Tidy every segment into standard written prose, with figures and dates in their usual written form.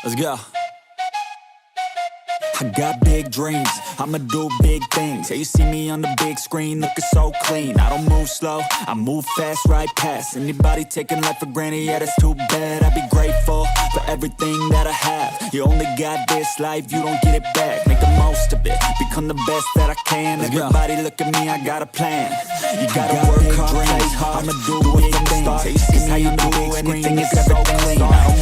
Let's go. I got big dreams, I'ma do big things. Yeah, you see me on the big screen looking so clean. I don't move slow, I move fast, right past anybody taking life for granted, yeah, that's too bad. I'd be grateful for everything that I have. You only got this life, you don't get it back. Make the most of it, become the best that I can. Everybody look at me, I got a plan. You gotta work hard, play hard, I'ma do big things. It's how you do anything, it's everything clean.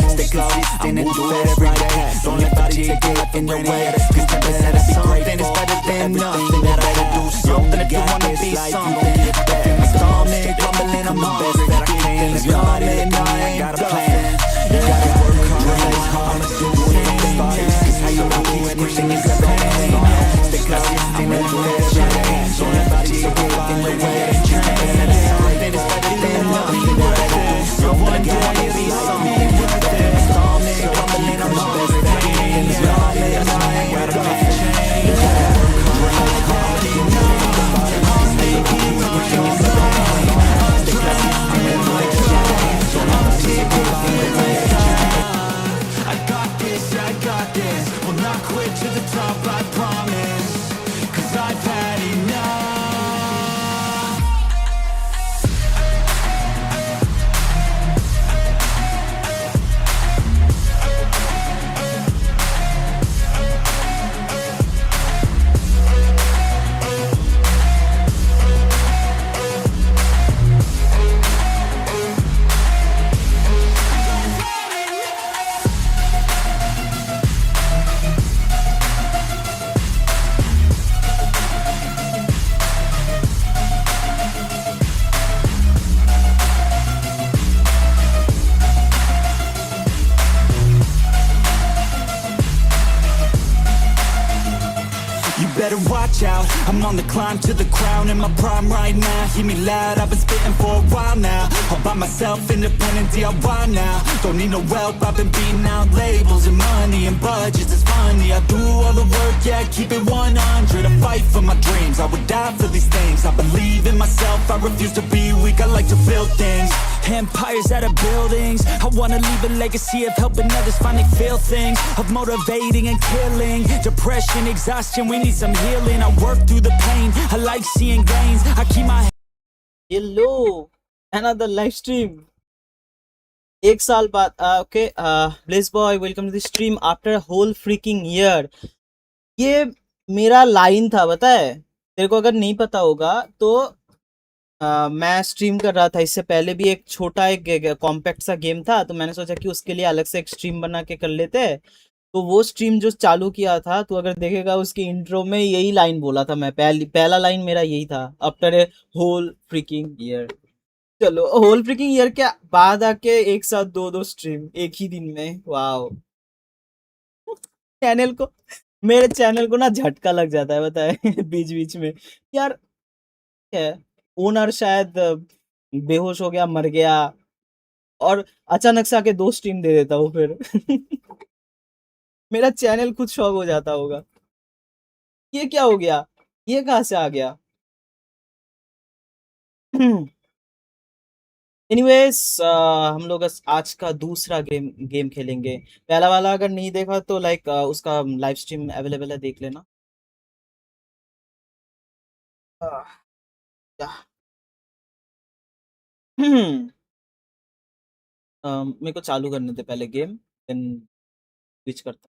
Stay consistent and do it every day. Don't let nobody take it life in your way. Cause something is better than nothing. That I do something if you wanna be something. I feel my stomach rumbling, I'm the best that I can. It's coming, I got a plan. You gotta work hard, play hard, do everything. It's how you do anything, it's everything. Stay consistent and do it every day. Don't let nobody take it life in your way. Something is better than nothing. That I do something if you wanna be something. I feel my stomach rumbling, I'm the best that I can. It's coming, I got a plan. You gotta work hard, play hard, do everything. Stay consistent and do it every day. Don't let nobody take it life in your way. I got this, yeah, I got this. Will not quit to the top, I promise. Cause I've had enough. Better watch out, I'm on the climb to the crown. In my prime right now, hear me loud, I've been spitting for a while now. All by myself, independent DIY now. Don't need no help, I've been beating out labels and money and budgets, it's funny. I do all the work, yeah, keep it 100. I fight for my dreams, I would die for these things. I believe in myself, I refuse to be weak, I like to build things. Empires out of buildings, I wanna leave a legacy of helping others finally feel things. Of motivating and killing, depression, exhaustion, we need some healing. I work through the pain, I like seeing gains. I keep my Hello, another live stream. एक साल बाद okay, Bliss boy, welcome to the stream after a whole freaking year. ये मेरा line था, पता है तेरे को? अगर नहीं पता होगा तो मैं स्ट्रीम कर रहा था इससे पहले भी एक छोटा एक कॉम्पैक्ट सा गेम था, तो मैंने सोचा कि उसके लिए अलग से एक स्ट्रीम बना के कर लेते हैं। तो वो स्ट्रीम जो चालू किया था, तो अगर देखेगा उसके इंट्रो में यही लाइन बोला था मैं। पहला लाइन मेरा यही था, after a whole freaking year. चलो, होल फ्रीकिंग ईयर के बाद आके एक साथ दो स्ट्रीम एक ही दिन में, वाओ। चैनल को, मेरे चैनल को ना झटका लग जाता है, पता है बीच बीच में यार। है ओनर शायद बेहोश हो गया, मर गया, और अचानक से आके 2 स्ट्रीम दे देता वो फिर मेरा चैनल खुद शॉक हो जाता होगा, ये क्या हो गया, ये कहाँ से आ गया। एनीवेज, हम लोग आज का दूसरा गेम खेलेंगे। पहला वाला अगर नहीं देखा तो लाइक उसका लाइव स्ट्रीम अवेलेबल है, देख लेना। मेरे को चालू करने थे पहले गेम, देन स्विच करता हूँ।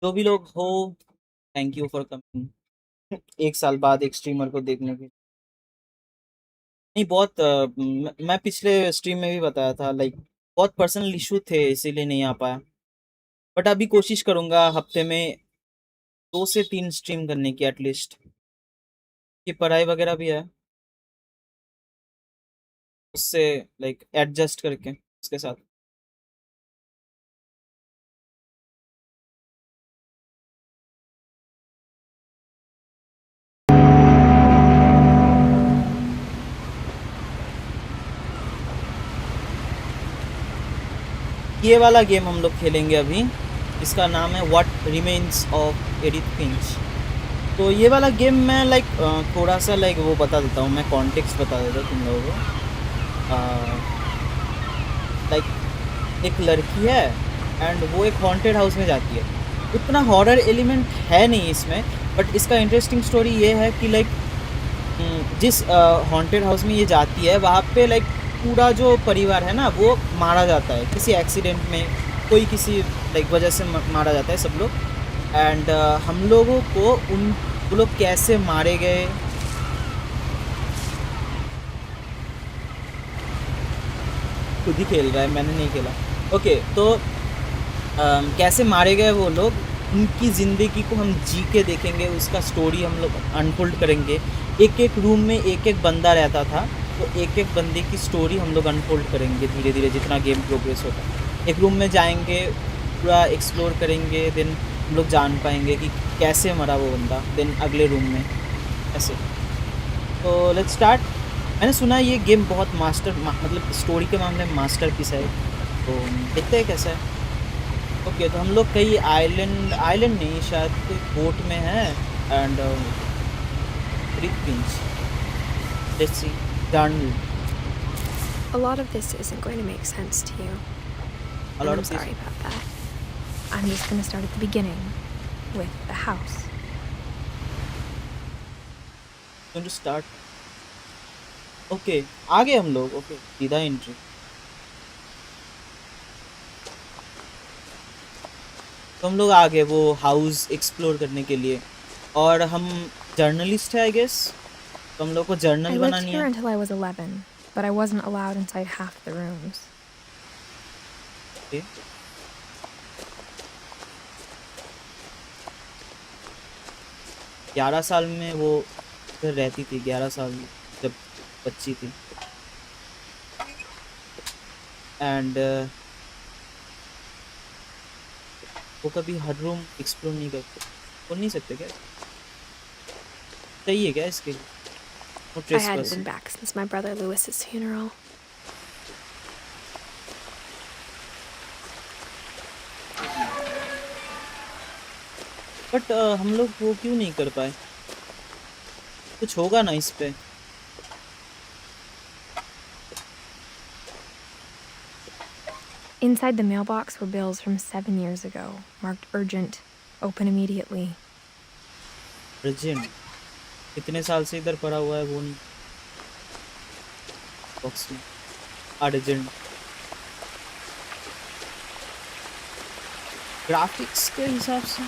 जो भी लोग हो, थैंक यू फॉर कमिंग। एक साल बाद एक स्ट्रीमर को देखने के नहीं, बहुत मैं पिछले स्ट्रीम में भी बताया था, लाइक बहुत पर्सनल इशू थे इसीलिए नहीं आ पाया। बट अभी कोशिश करूँगा हफ्ते में 2 से 3 स्ट्रीम करने की एटलीस्ट, कि पढ़ाई वगैरह भी है, उससे लाइक एडजस्ट करके उसके साथ। ये वाला गेम हम लोग खेलेंगे अभी, इसका नाम है what remains of Edith Finch. तो ये वाला गेम मैं लाइक थोड़ा सा लाइक वो बता देता हूँ, मैं कॉन्टेक्स्ट बता देता हूँ तुम लोगों को। लाइक एक लड़की है एंड वो एक हॉन्टेड हाउस में जाती है। उतना हॉरर एलिमेंट है नहीं इसमें, बट इसका इंटरेस्टिंग स्टोरी ये है कि लाइक जिस हॉन्टेड हाउस में ये जाती है वहाँ पे लाइक पूरा जो परिवार है ना वो मारा जाता है किसी एक्सीडेंट में, कोई किसी लाइक वजह से मारा जाता है सब लोग। एंड हम लोगों को वो लोग कैसे मारे गए, खुद ही खेल रहा है, मैंने नहीं खेला। ओके तो कैसे मारे गए वो लोग, उनकी ज़िंदगी को हम जी के देखेंगे, उसका स्टोरी हम लोग अनफोल्ड करेंगे। एक एक रूम में एक एक बंदा रहता था, तो एक एक बंदे की स्टोरी हम लोग अनफोल्ड करेंगे धीरे धीरे जितना गेम प्रोग्रेस होता है। एक रूम में जाएंगे, पूरा एक्सप्लोर करेंगे, देन हम लोग जान पाएंगे कि कैसे मरा वो बंदा, देन अगले रूम में ऐसे। तो लेट्स स्टार्ट। मैंने सुना ये गेम बहुत मतलब स्टोरी के मामले में मास्टर पीस है, तो देखते हैं कैसा है। ओके तो हम लोग कई आइलैंड नहीं, शायद कोई बोट में है। And Edith Finch, let's see journal. A lot of this isn't going to make sense to you. And I'm sorry about that. I'm just going to start at the beginning with the house. Going to start. Okay आगे हम लोग okay सीधा entry. तो हम लोग आगे वो house explore करने के लिए, और हम जर्नलिस्ट है आई गेस, तो हम लोग को जर्नल बनानी है। I lived here until I was 11, but I wasn't allowed inside half the rooms. Okay. ग्यारह साल में वो इधर रहती थी, 11 साल जब बच्ची थी। एंड वो कभी हर रूम एक्सप्लोर नहीं करते, बोल नहीं सकते क्या, सही है क्या इसके लिए? I hadn't been back since my brother Lewis's funeral. But हम लोग वो क्यों नहीं कर पाए? कुछ होगा ना इस पे? Inside the mailbox were bills from 7 years ago, marked urgent, open immediately. Urgent? कितने साल से इधर पड़ा हुआ है वो नहीं बॉक्स में? अर्जेंट। ग्राफिक्स के हिसाब से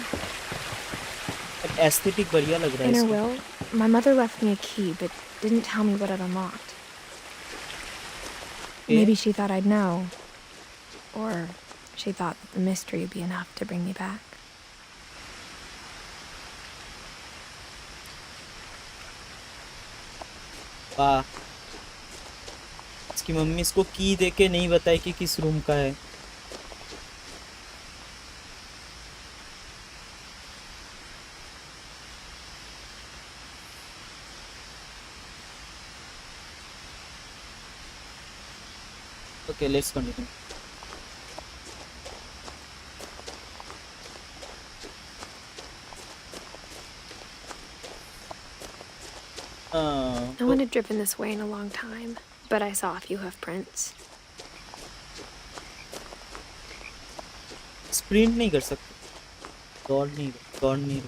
एस्थेटिक बढ़िया लग रहा है। In her will, my mother left me a key, but didn't tell me what it unlocked. Okay. Maybe she thought I'd know. Or she thought that the mystery would be enough to bring me back. वाह, इसकी mummy इसको की देके नहीं बताई कि किस room का है। Okay, let's continue. No one had driven this way in a long time, but I saw a few hoof prints. Sprint नहीं कर सकते, दौड़ नहीं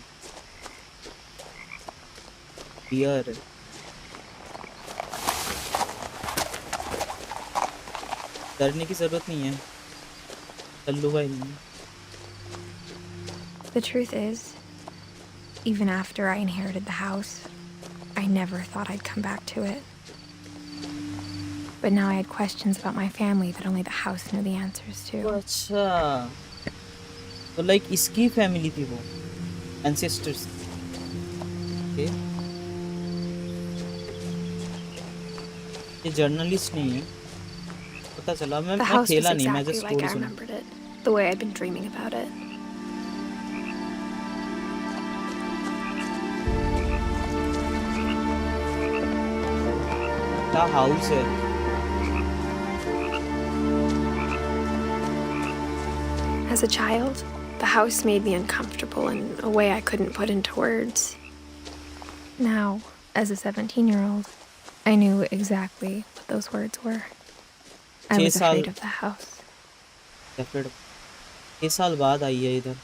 डियर डरने की जरूरत नहीं है, चल्लू भाई नहीं। The truth is, even after I inherited the house, I never thought I'd come back to it. But now I had questions about my family that only the house knew the answers to. अच्छा, तो like इसकी family थी वो, ancestors. Okay, ये journalist नहीं है, पता चला। मैं खेला नहीं, मैं जस्ट स्टोरी सुना। The way I'd been dreaming about it. क्या हाउस है? As a child, the house made me uncomfortable in a way I couldn't put into words. Now, as a 17-year-old, I knew exactly what those words were. I 6 was साल afraid of the house. या फिर 6 साल बाद आई है इधर।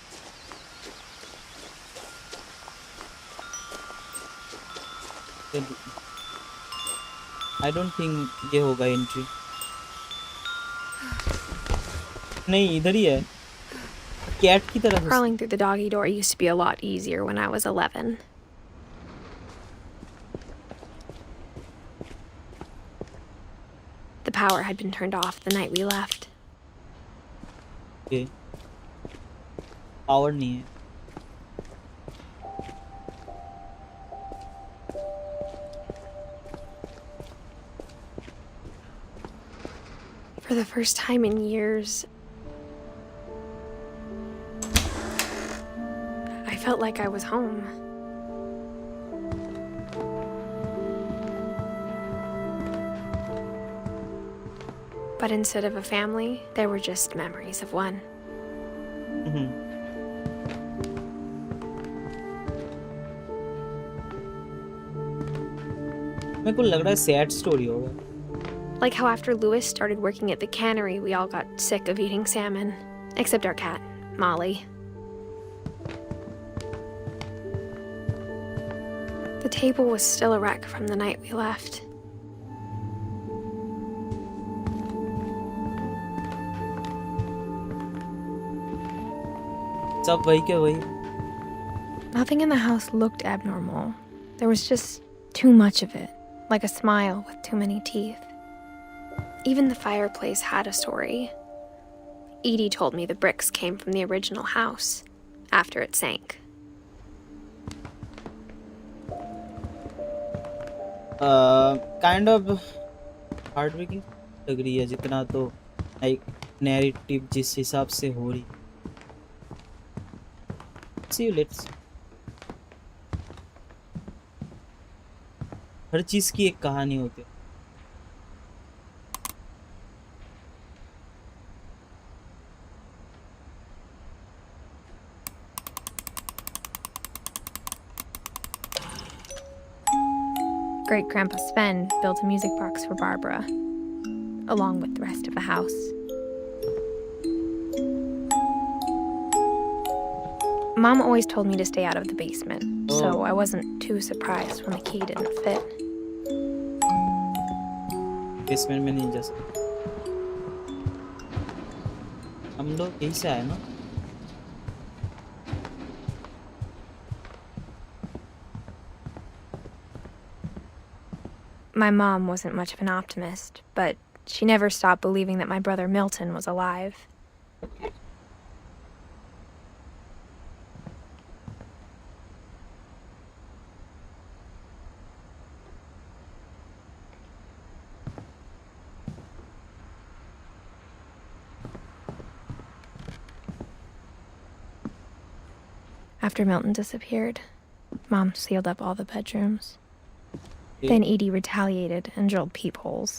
I don't think ये होगा entry. नहीं, इधर ही है, कैट की तरह। Crawling through the doggy door used to be a lot easier when I was 11. The power had been turned off the night we left. Okay, power नहीं है। For the first time in years, I felt like I was home. But instead of a family, there were just memories of one. मेरे को लग रहा है sad story होगा। Like how after Louis started working at the cannery, we all got sick of eating salmon. Except our cat, Molly. The table was still a wreck from the night we left. सब वही के वही। Nothing in the house looked abnormal. There was just too much of it, like a smile with too many teeth. Even the fireplace had a story. Edie told me the bricks came from the original house after it sank. Kind of heartbreaking लग रही है, जितना तो like narrative जिस हिसाब से हो रही। सी यू लेट्स। हर चीज की एक कहानी होती है। Great Grandpa Sven built a music box for Barbara, along with the rest of the house. Mom always told me to stay out of the basement, so I wasn't too surprised when the key didn't fit. Basement में नहीं जा सकते हम लोग, यहीं से आए ना। My mom wasn't much of an optimist, but she never stopped believing that my brother Milton was alive. After Milton disappeared, Mom sealed up all the bedrooms. Then Edie retaliated and drilled peepholes.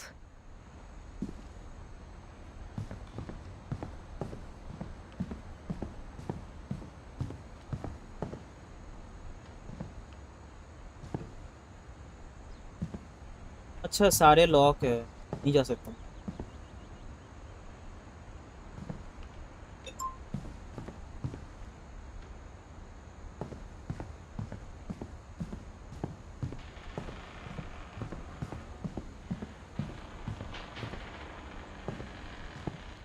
अच्छा, सारे lock है, नहीं जा सकता।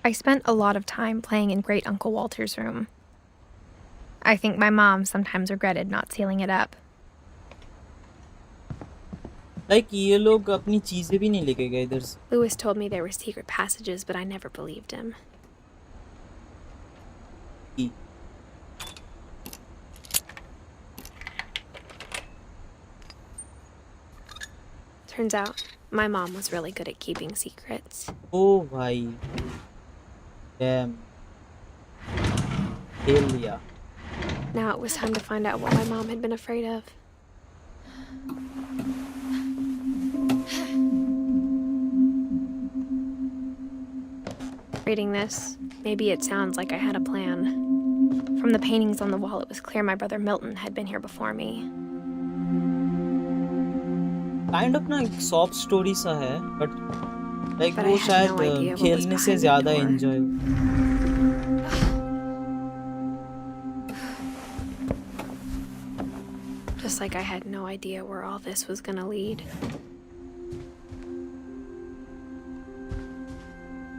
I spent a lot of time playing in Great Uncle Walter's room. I think my mom sometimes regretted not sealing it up. Like ये लोग अपनी चीजें भी नहीं लेके गए इधर से। Louis told me there were secret passages, but I never believed him. Turns out, my mom was really good at keeping secrets. ओ भाई, डैम, खेल लिया। Now it was time to find out what my mom had been afraid of. Reading this, maybe it sounds like I had a plan. From the paintings on the wall, it was clear my brother Milton had been here before me. Kind of ना एक soft story सा है, but like But I वो had शायद no idea what was खेलने से behind the ज्यादा door. Enjoy. Just like I had no idea where all this was gonna lead.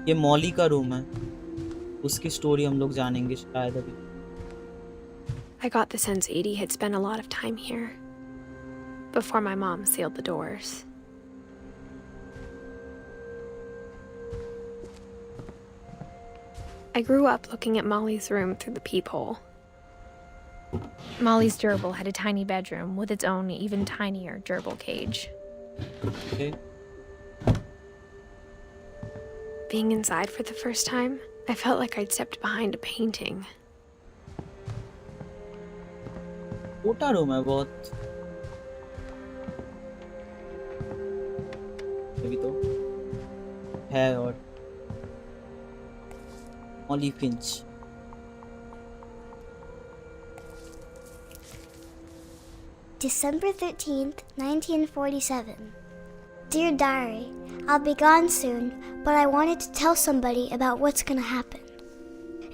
ये मॉली का रूम है, उसकी स्टोरी हम लोग जानेंगे शायद अभी। I got the sense Edie had spent a lot of time here before my mom sealed the doors. I grew up looking at Molly's room through the peephole. Molly's gerbil had a tiny bedroom with its own even tinier gerbil cage. Okay. Being inside for the first time, I felt like I'd stepped behind a painting. छोटा room है बहुत, अभी तो है। और Molly Finch. December 13th, 1947. Dear Diary, I'll be gone soon, but I wanted to tell somebody about what's gonna happen.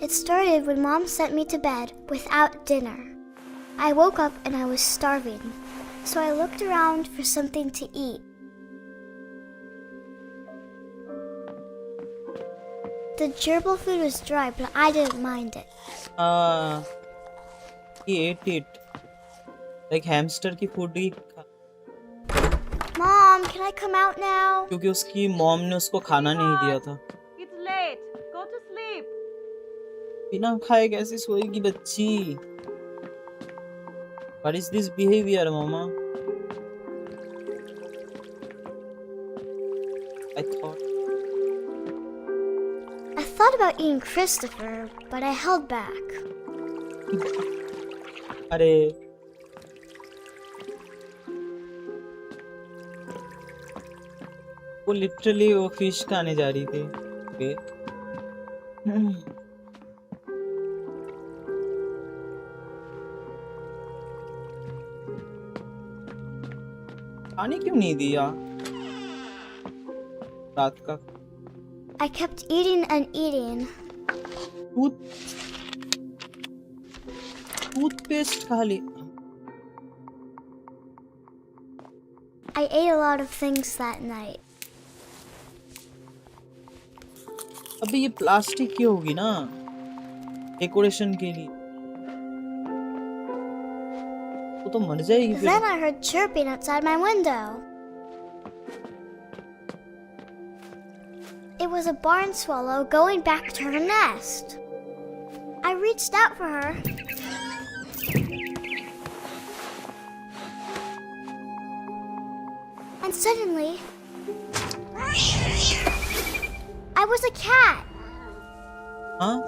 It started when Mom sent me to bed without dinner. I woke up and I was starving, so I looked around for something to eat. The gerbil food was dry, but I didn't mind it. He ate it. Like hamster की food ही खा, Mom, can I come out now? क्योंकि उसकी mom ने उसको खाना नहीं दिया था। It's late. Go to sleep. बिना खाए कैसे सोएगी बच्ची? What is this behavior, Mama? I thought about eating Christopher, but I held back. अरे वो लिटरली वो फिश खाने जा रही थी। खाने क्यों नहीं दिया रात का? I kept eating and eating. Toothpaste खा ली। I ate a lot of things that night. अबे ये प्लास्टिक की होगी ना, डेकोरेशन के लिए, वो तो मर जाएगी फिर। Then I heard chirping outside my window. It was a barn swallow going back to her nest. I reached out for her. And suddenly, I was a cat. हाँ?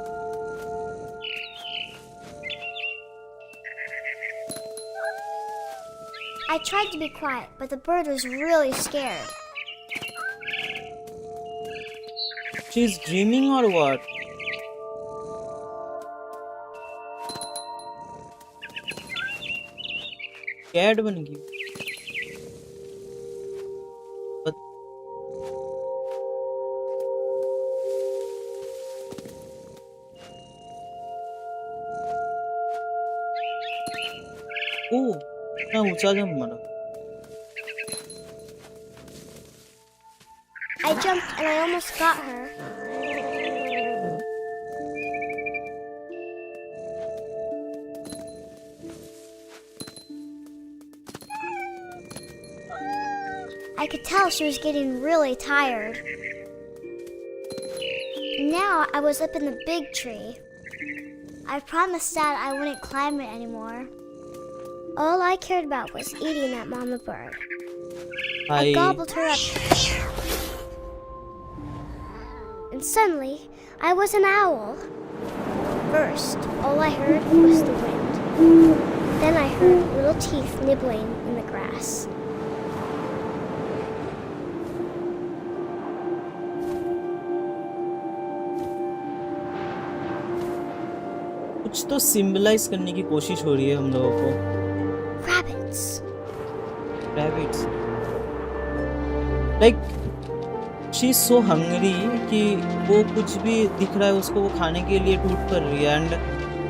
I tried to be quiet, but the bird was really scared. She's dreaming or what? Cat बन गई। ओह, इतना ऊंचा jump मारा। I jumped and I almost got her. I could tell she was getting really tired. Now I was up in the big tree. I promised Dad I wouldn't climb it anymore. All I cared about was eating that mama bird. I gobbled her up. And suddenly, I was an owl. First, all I heard was the wind. Then I heard little teeth nibbling in the grass. कुछ तो symbolize करने की कोशिश हो रही है हम लोगों को। Rabbits. Rabbits. Like she is so hungry कि वो कुछ भी दिख रहा है उसको वो खाने के लिए टूट कर रही है। एंड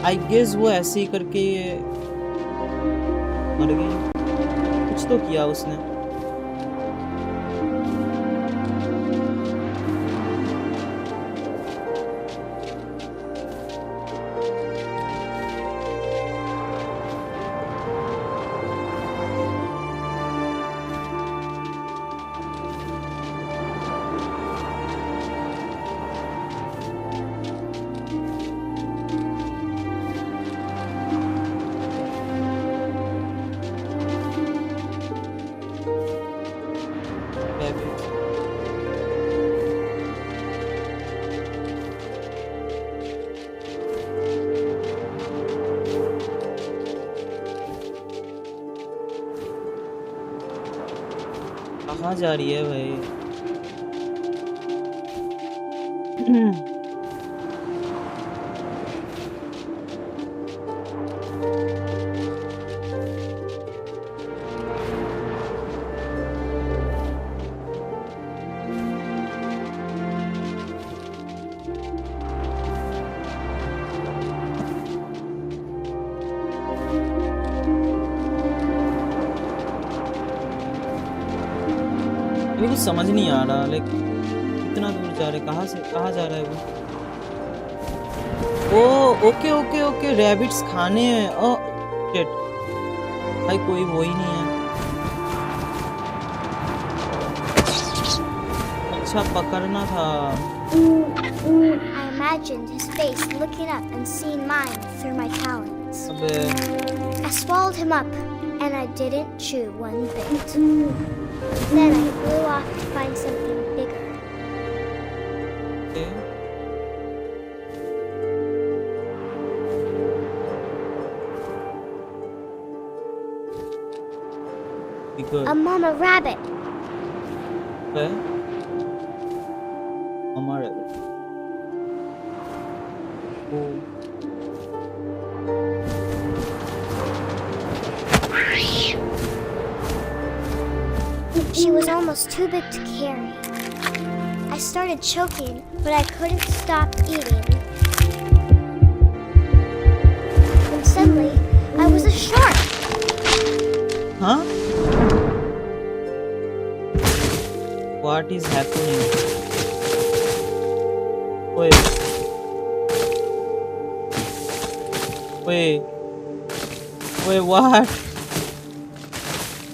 आई गेस वो ऐसे ही करके मर गई, कुछ तो किया उसने। कहाँ जा रही है भाई? मेरे को समझ नहीं आ रहा, लाइक कितना दूर जा रहे, कहाँ से कहाँ जा रहा है वो? ओ ओके ओके ओके, रैबिट्स खाने हैं। ओ शिट भाई, कोई वो ही नहीं है। अच्छा पकड़ना था। I imagined his face looking up and seeing mine through my talons. अबे I swallowed him up, and I didn't chew one bit. Then I flew off to find something bigger. Okay. Because A mama rabbit. है हमारे वो She was almost too big to carry. I started choking, but I couldn't stop eating. And suddenly, I was a shark. हाँ? What is happening? Wait. What?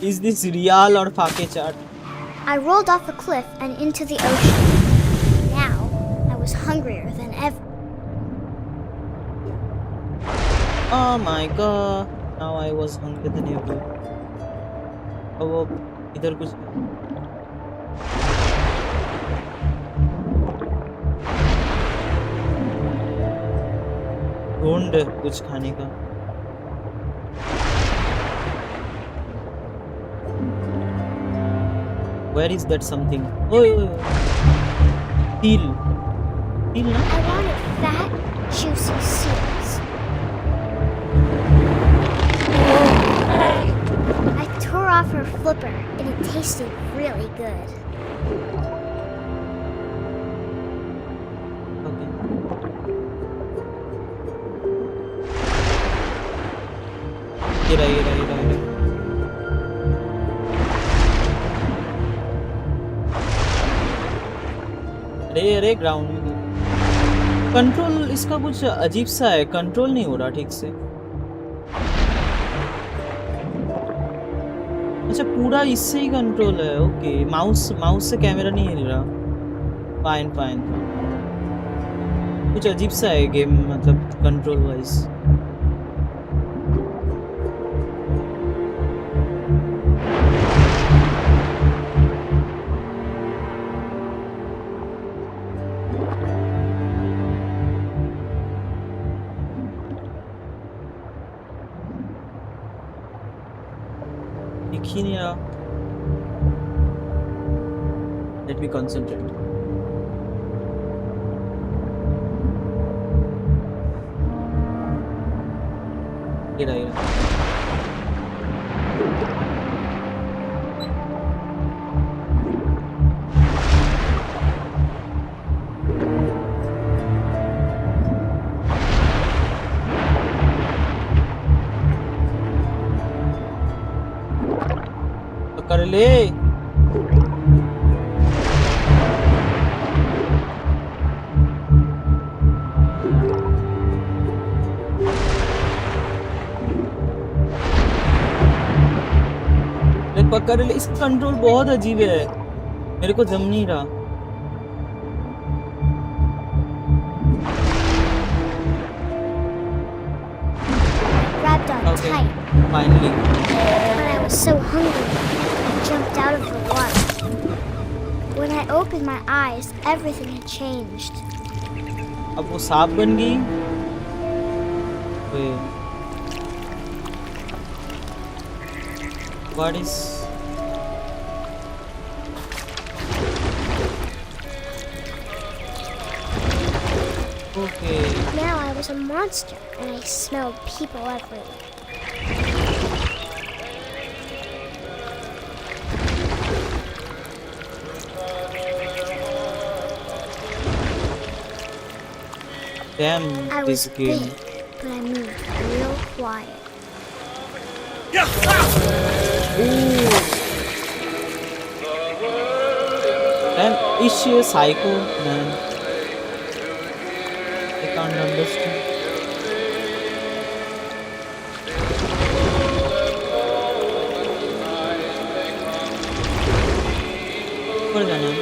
Is this real or fake chat? I rolled off a cliff and into the ocean. Now, I was hungrier than ever. Oh my god. Now I was hungry than ever. अब वो इधर कुछ ढूंढ कुछ खाने का। Where is that something? Oh, seal. Seal ना? I wanted fat, juicy seals. I tore off her flipper, and it tasted really good. Okay. ये रहा। अरे ग्राउंड में कंट्रोल इसका कुछ अजीब सा है, कंट्रोल नहीं हो रहा ठीक से। अच्छा पूरा इससे ही कंट्रोल है। ओके, माउस से कैमरा नहीं हिल रहा। फाइन कुछ अजीब सा है गेम, मतलब कंट्रोल वाइज। दिख ही नहीं रहा। Let me concentrate. ये रहा। ले। पकड़ ले। इसका कंट्रोल बहुत अजीब है, मेरे को जम नहीं रहा। Grabbed on Okay. tight, Finally. but I was so hungry, I jumped out of the water. When I opened my eyes, everything had changed. अब वो सांप बन गई। What is? Okay. Now I was a monster, and I smelled people everywhere. Damn I this was game. big, but I moved real quiet. Damn, is she a psycho, man? I can't understand. ऊपर जाना है।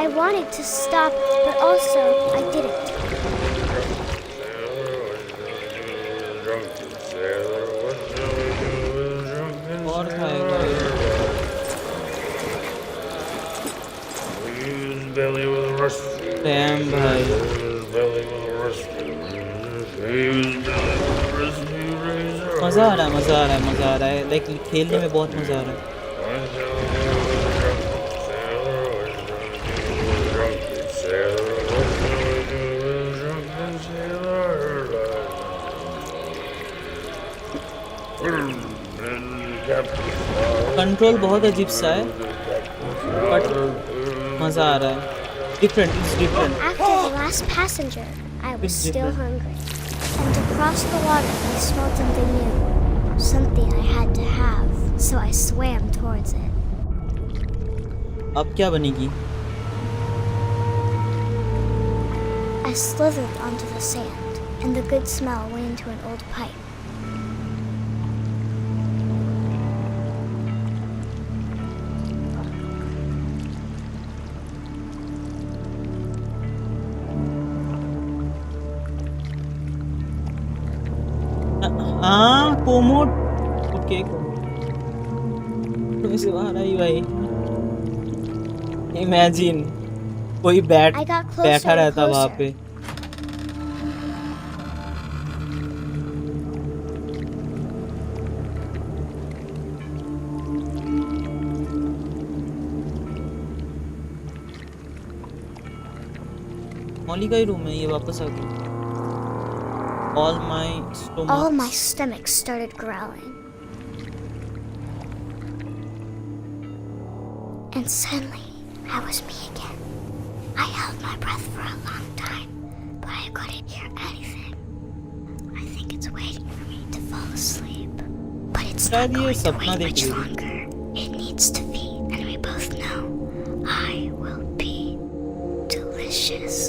I wanted to stop, but also I didn't. और खाएगा ये। Damn भाई। मजा आ रहा है, मजा आ रहा है, मजा आ रहा है। लाइक खेलने में बहुत मजा आ रहा है। कंट्रोल बहुत अजीब सा है, बट मजा आ रहा है। Different, it's different. After the last passenger, I was It's still different. hungry. And to cross the water, I smelled something new. Something I had to have, so I swam towards it. अब क्या बनेगी? I slithered onto the sand, and the good smell went into an old pipe. हाँ, commode. Okay, commode से बाहर आई भाई। Imagine कोई I got closer बैठा and रहता वहाँ closer. पे। मौली का ही रूम है ये, वापस आ गया। All my stomach started growling. And suddenly, I was me again. I held my breath for a long time, but I couldn't hear anything. I think it's waiting for me to fall asleep. But it's not शायद ये going to सपना wait देख much रही थी। longer. It needs to feed, and we both know I will be delicious.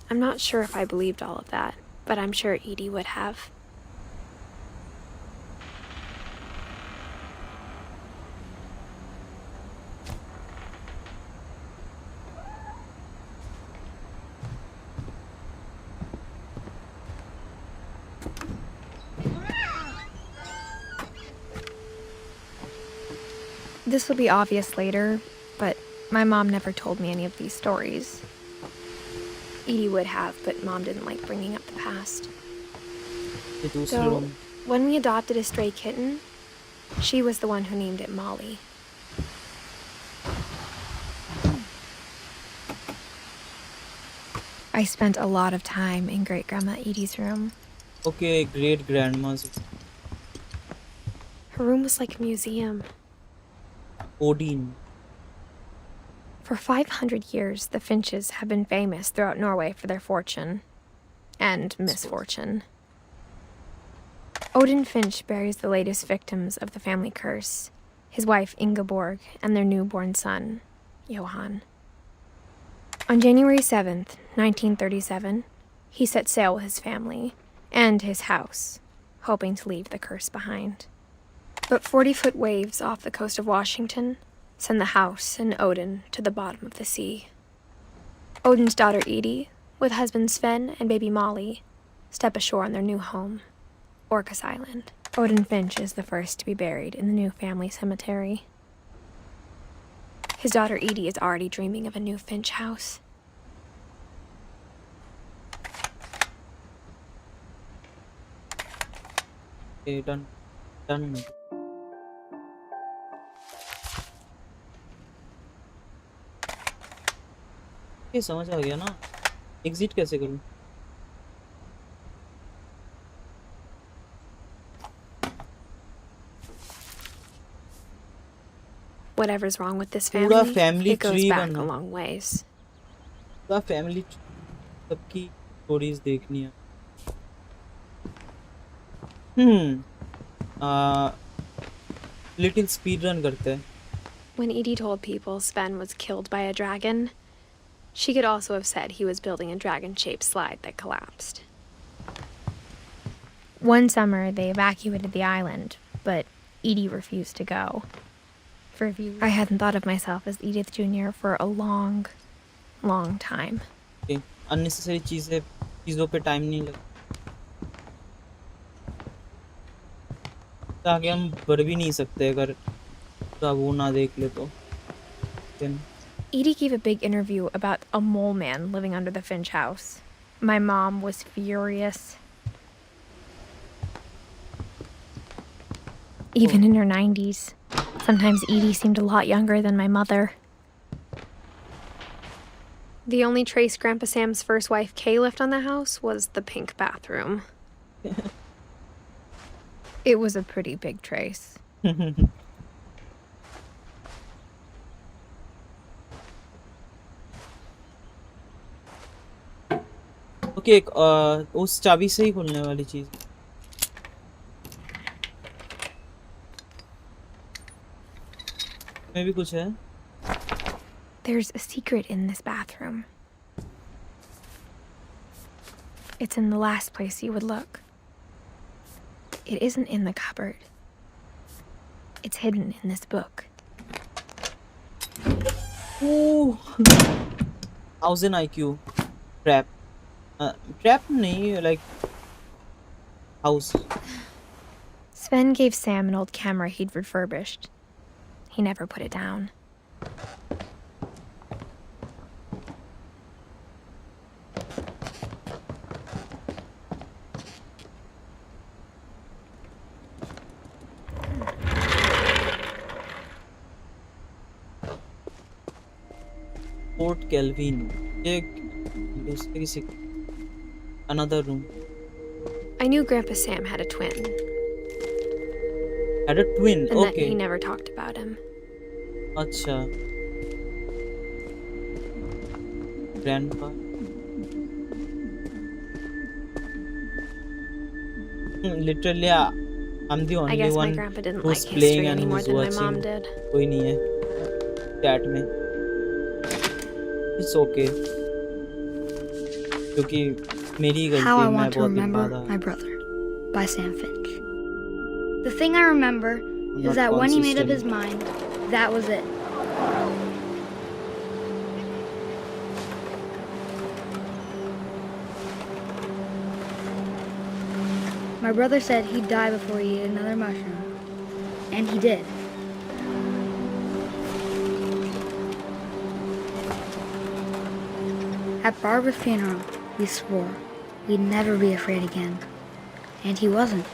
I'm not sure if I believed all of that, but I'm sure Edie would have. This will be obvious later, but my mom never told me any of these stories. Edie would have, but Mom didn't like bringing up the past. ये दूसरे So, room. when we adopted a stray kitten, she was the one who named it Molly. I spent a lot of time in Great Grandma Edie's room. Okay, great grandma's Her room was like a museum. Odin. For 500 years, the Finches have been famous throughout Norway for their fortune and misfortune. Odin Finch buries the latest victims of the family curse, his wife Ingeborg and their newborn son, Johan. On January 7th, 1937, he set sail with his family and his house, hoping to leave the curse behind. But 40-foot waves off the coast of Washington send the house and Odin to the bottom of the sea. Odin's daughter Edie, with husband Sven and baby Molly, step ashore on their new home, Orcas Island. Odin Finch is the first to be buried in the new family cemetery. His daughter Edie is already dreaming of a new Finch house. Okay, done. Done. ये समझ आ गया ना exit कैसे करूं Whatever's wrong with this पूरा family, family it goes tree back बना a long ways. पूरा family सबकी स्टोरीज देखनी है लिटिल स्पीड रन करते हैं When Edie told people Sven was killed by a dragon, she could also have said he was building a dragon-shaped slide that collapsed. One summer, they evacuated the island, but Edie refused to go. For years, I hadn't thought of myself as Edith Jr. for a long, long time. Unnecessary चीज़ों पे time नहीं लगा ताकि हम बढ़ भी नहीं सकते अगर वो ना देख ले तो Edie gave a big interview about a mole man living under the Finch house. My mom was furious. Even in her 90s. Sometimes Edie seemed a lot younger than my mother. The only trace Grandpa Sam's first wife Kay left on the house was the pink bathroom. It was a pretty big trace. Okay उस चाबी से ही खुलने वाली चीज में भी कुछ है There's a secret in this bathroom. It's in the last place you would look. It isn't in the cupboard. It's hidden in this book. Ooh. 1000 IQ trap. Trap nahi, like house. Sven gave Sam an old camera he'd refurbished. He never put it down. Fort Kelvin. Another room. I knew Grandpa Sam had a twin. Had a twin. And that Okay. he never talked about him. अच्छा. Grandpa. Literally, I'm the I only guess my one grandpa didn't who's like playing history and any more who's than my watching. mom did. कोई नहीं है chat में. It's okay. क्योंकि मेरी गलती How I है मैं Want to बहुत दिन Remember बाद My Brother by Sam Finch. The thing I remember not is that when he made up consistent. his mind, that was it. My brother said he'd die before he ate another mushroom. And he did. At Barbara's funeral, we swore we'd never be afraid again. And he wasn't.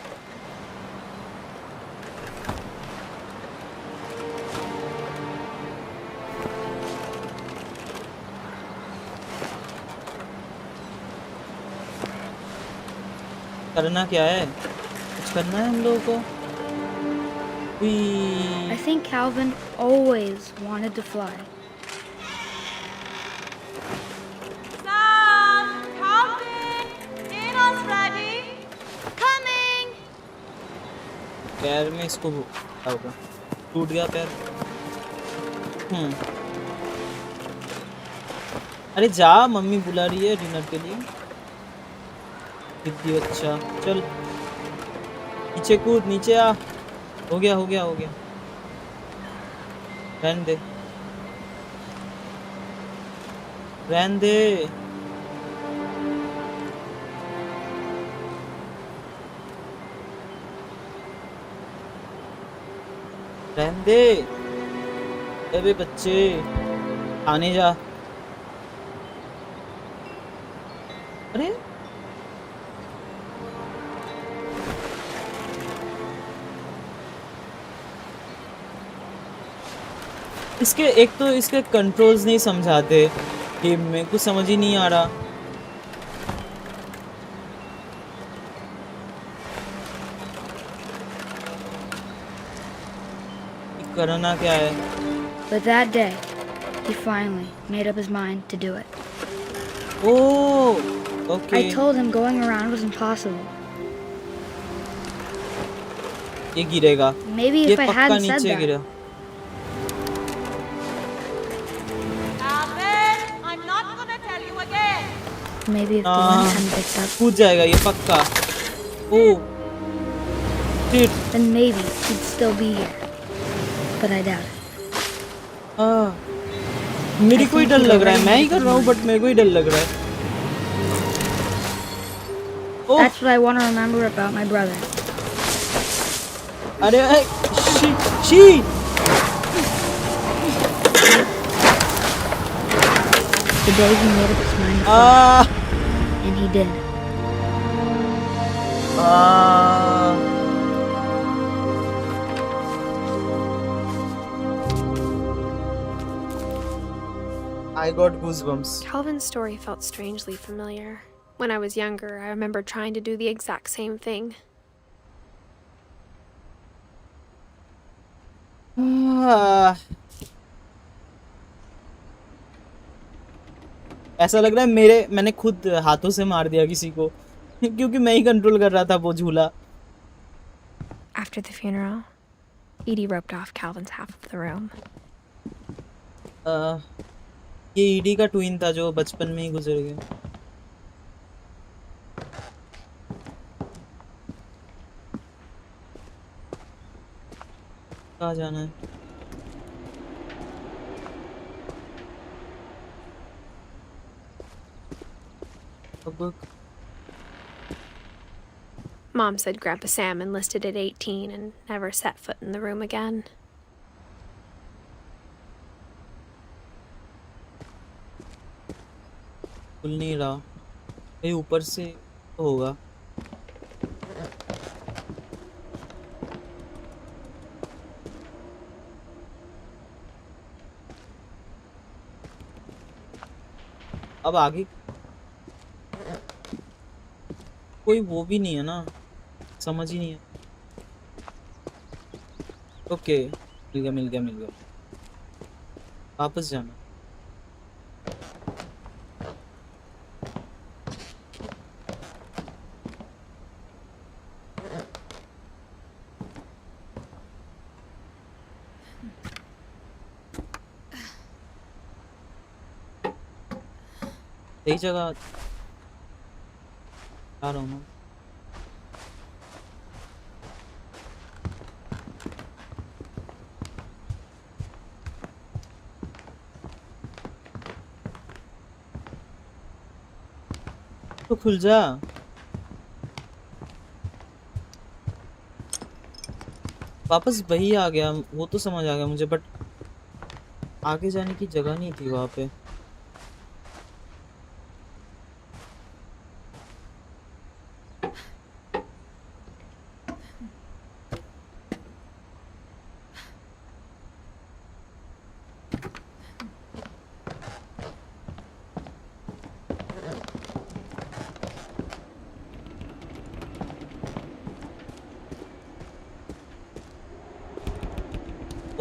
करना क्या है? कुछ करना है हम लोगों को? I think Calvin always wanted to fly. Sam, Calvin, dinner's ready. Coming. पैर में इसको क्या होगा? टूट गया पैर। अरे जा, मम्मी बुला रही है डिनर के लिए। दीदी अच्छा चल नीचे कूद, नीचे आ। हो गया हो गया हो गया, रहने दे रहने दे। रहने दे अबे बच्चे, आने जा। अरे इसके एक तो इसके कंट्रोल्स नहीं समझाते गेम में, कुछ समझ ही नहीं आ रहा। करना क्या है? But that day, he finally made up his mind to do it. Oh, okay. I told him going around was impossible. ये गिरेगा। Maybe ये if I पक्का hadn't said नीचे that. गिरा। Calvin, I'm not gonna tell you again. Maybe if the wind hadn't picked up, कूद जाएगा ये पक्का। Oh shit. then maybe he'd still be here. But I doubt it. मेरे को ही डर लग रहा है, मैं ही कर रहा हूँ बट मेरे को ही डर लग रहा है। That's what I want to remember about my brother. अरे she The day he made up his mind to fly. And he did. I got goosebumps. Calvin's story felt strangely familiar. When I was younger, I remember trying to do the exact same thing. ऐसा लग रहा है मैंने खुद हाथों से मार दिया किसी को क्योंकि मैं ही कंट्रोल कर रहा था वो झूला। After the funeral, Edie roped off Calvin's half of the room. ये ईडी का ट्विन था जो बचपन में ही गुजर गया। कहाँ जाना है? अब Mom said Grandpa Sam enlisted at 18 and never set foot in the room again. खुल नहीं रहा, ये ऊपर से होगा। अब आगे कोई वो भी नहीं है ना, समझ ही नहीं है। ओके मिल गया मिल गया मिल गया। वापस जाना। सही जगह आ रहा हूँ। तो खुल जा। वापस वही आ गया, वो तो समझ आ गया मुझे, बट आगे जाने की जगह नहीं थी वहां पे।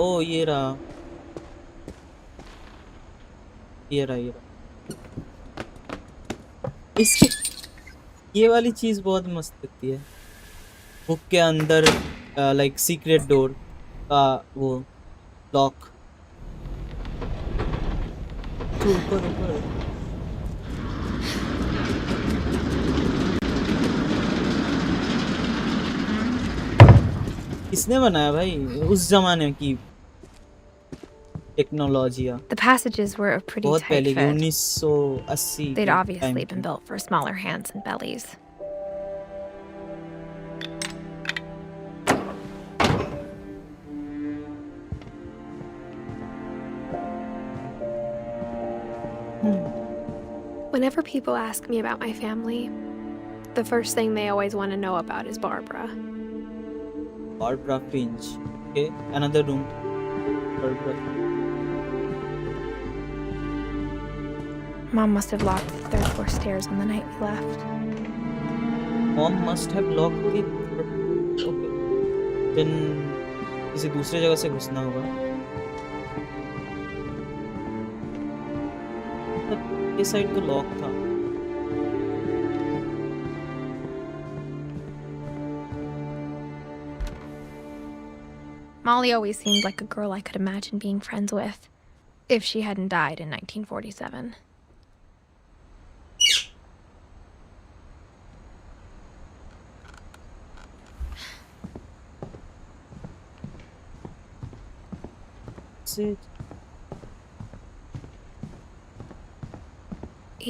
ओ ये रहा, ये रहा, ये रहा। इसकी ये वाली चीज बहुत मस्त लगती है। बुक के अंदर लाइक सीक्रेट डोर का वो लॉक। ऊपर ऊपर किसने बनाया भाई उस जमाने की टेक्नोलॉजिया? The passages were a pretty बहुत tight पहले की fit. 1980 They'd के obviously टाइम been की। built for smaller hands and bellies. Whenever people ask me about my family, the first thing they always want to know about is Barbara. Barbara Finch. Okay, another room. Barbara. Mom must have locked the third floor stairs on the night we left. Mom must have locked the. Okay. Then किसी दूसरे जगह से घुसना होगा। ये side तो lock था। Molly always seemed like a girl I could imagine being friends with, if she hadn't died in 1947.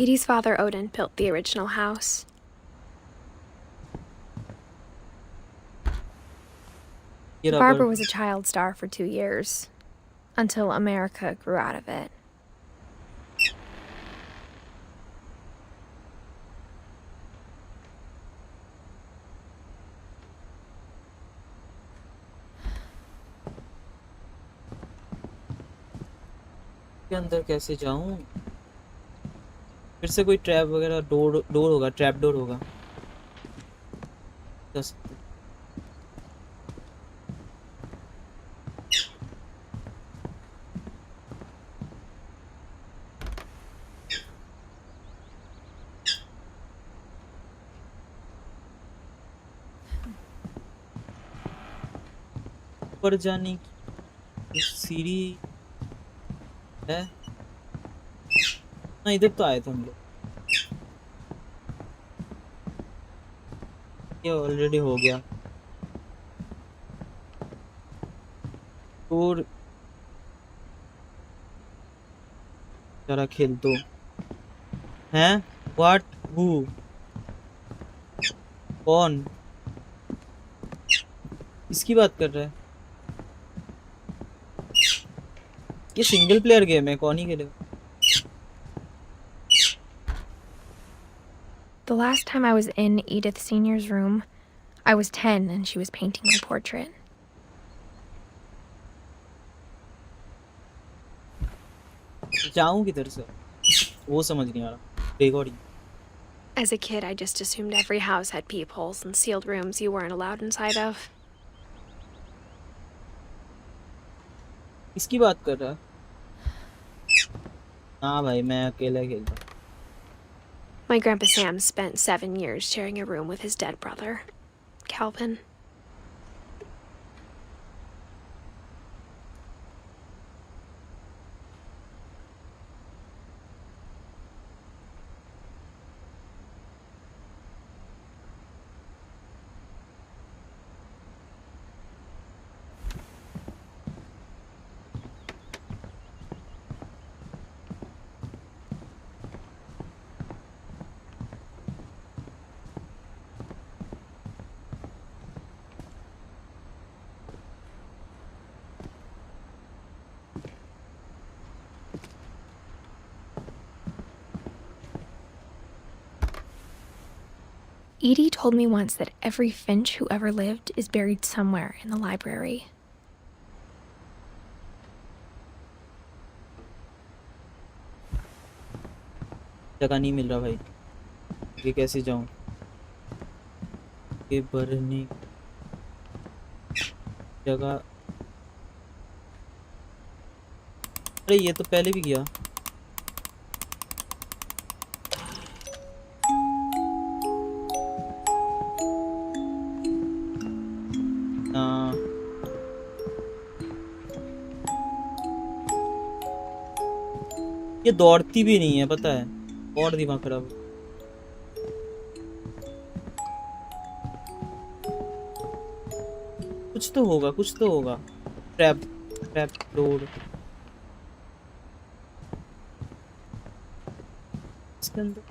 Edie's father, Odin, built the original house. Barbara was a child star for 2 years, until America grew out of it. के अंदर कैसे जाऊं? फिर से कोई trap वगैरह door होगा, trap door होगा। ऊपर जाने की सीढ़ी है ना? इधर तो आए थे हम लोग। ये ऑलरेडी हो गया। और जरा खेल दो हैं। व्हाट? हु? कौन? इसकी बात कर रहा है? ये सिंगल प्लेयर गेम है, कौन ही खेलेगा? The last time I was in Edith Sr.'s room, I was 10 and she was painting my portrait. जाऊं किधर से? वो समझ नहीं आ रहा। Recording. As a kid, I just assumed every house had peepholes and sealed rooms you weren't allowed inside of. किसकी बात कर रहा है? हाँ भाई, मैं अकेला खेलता। My grandpa Sam spent 7 years sharing a room with his dead brother, Calvin. Edie told me once that every Finch who ever lived is buried somewhere in the library. जगह नहीं मिल रहा भाई, ये कैसे जाऊं? ये भरने जगह अरे ये तो पहले भी किया। हाँ ये दौड़ती भी नहीं है पता है, और दिमाग खराब। कुछ तो होगा, कुछ तो होगा। ट्रैप ट्रैप डोर इसके अंदर।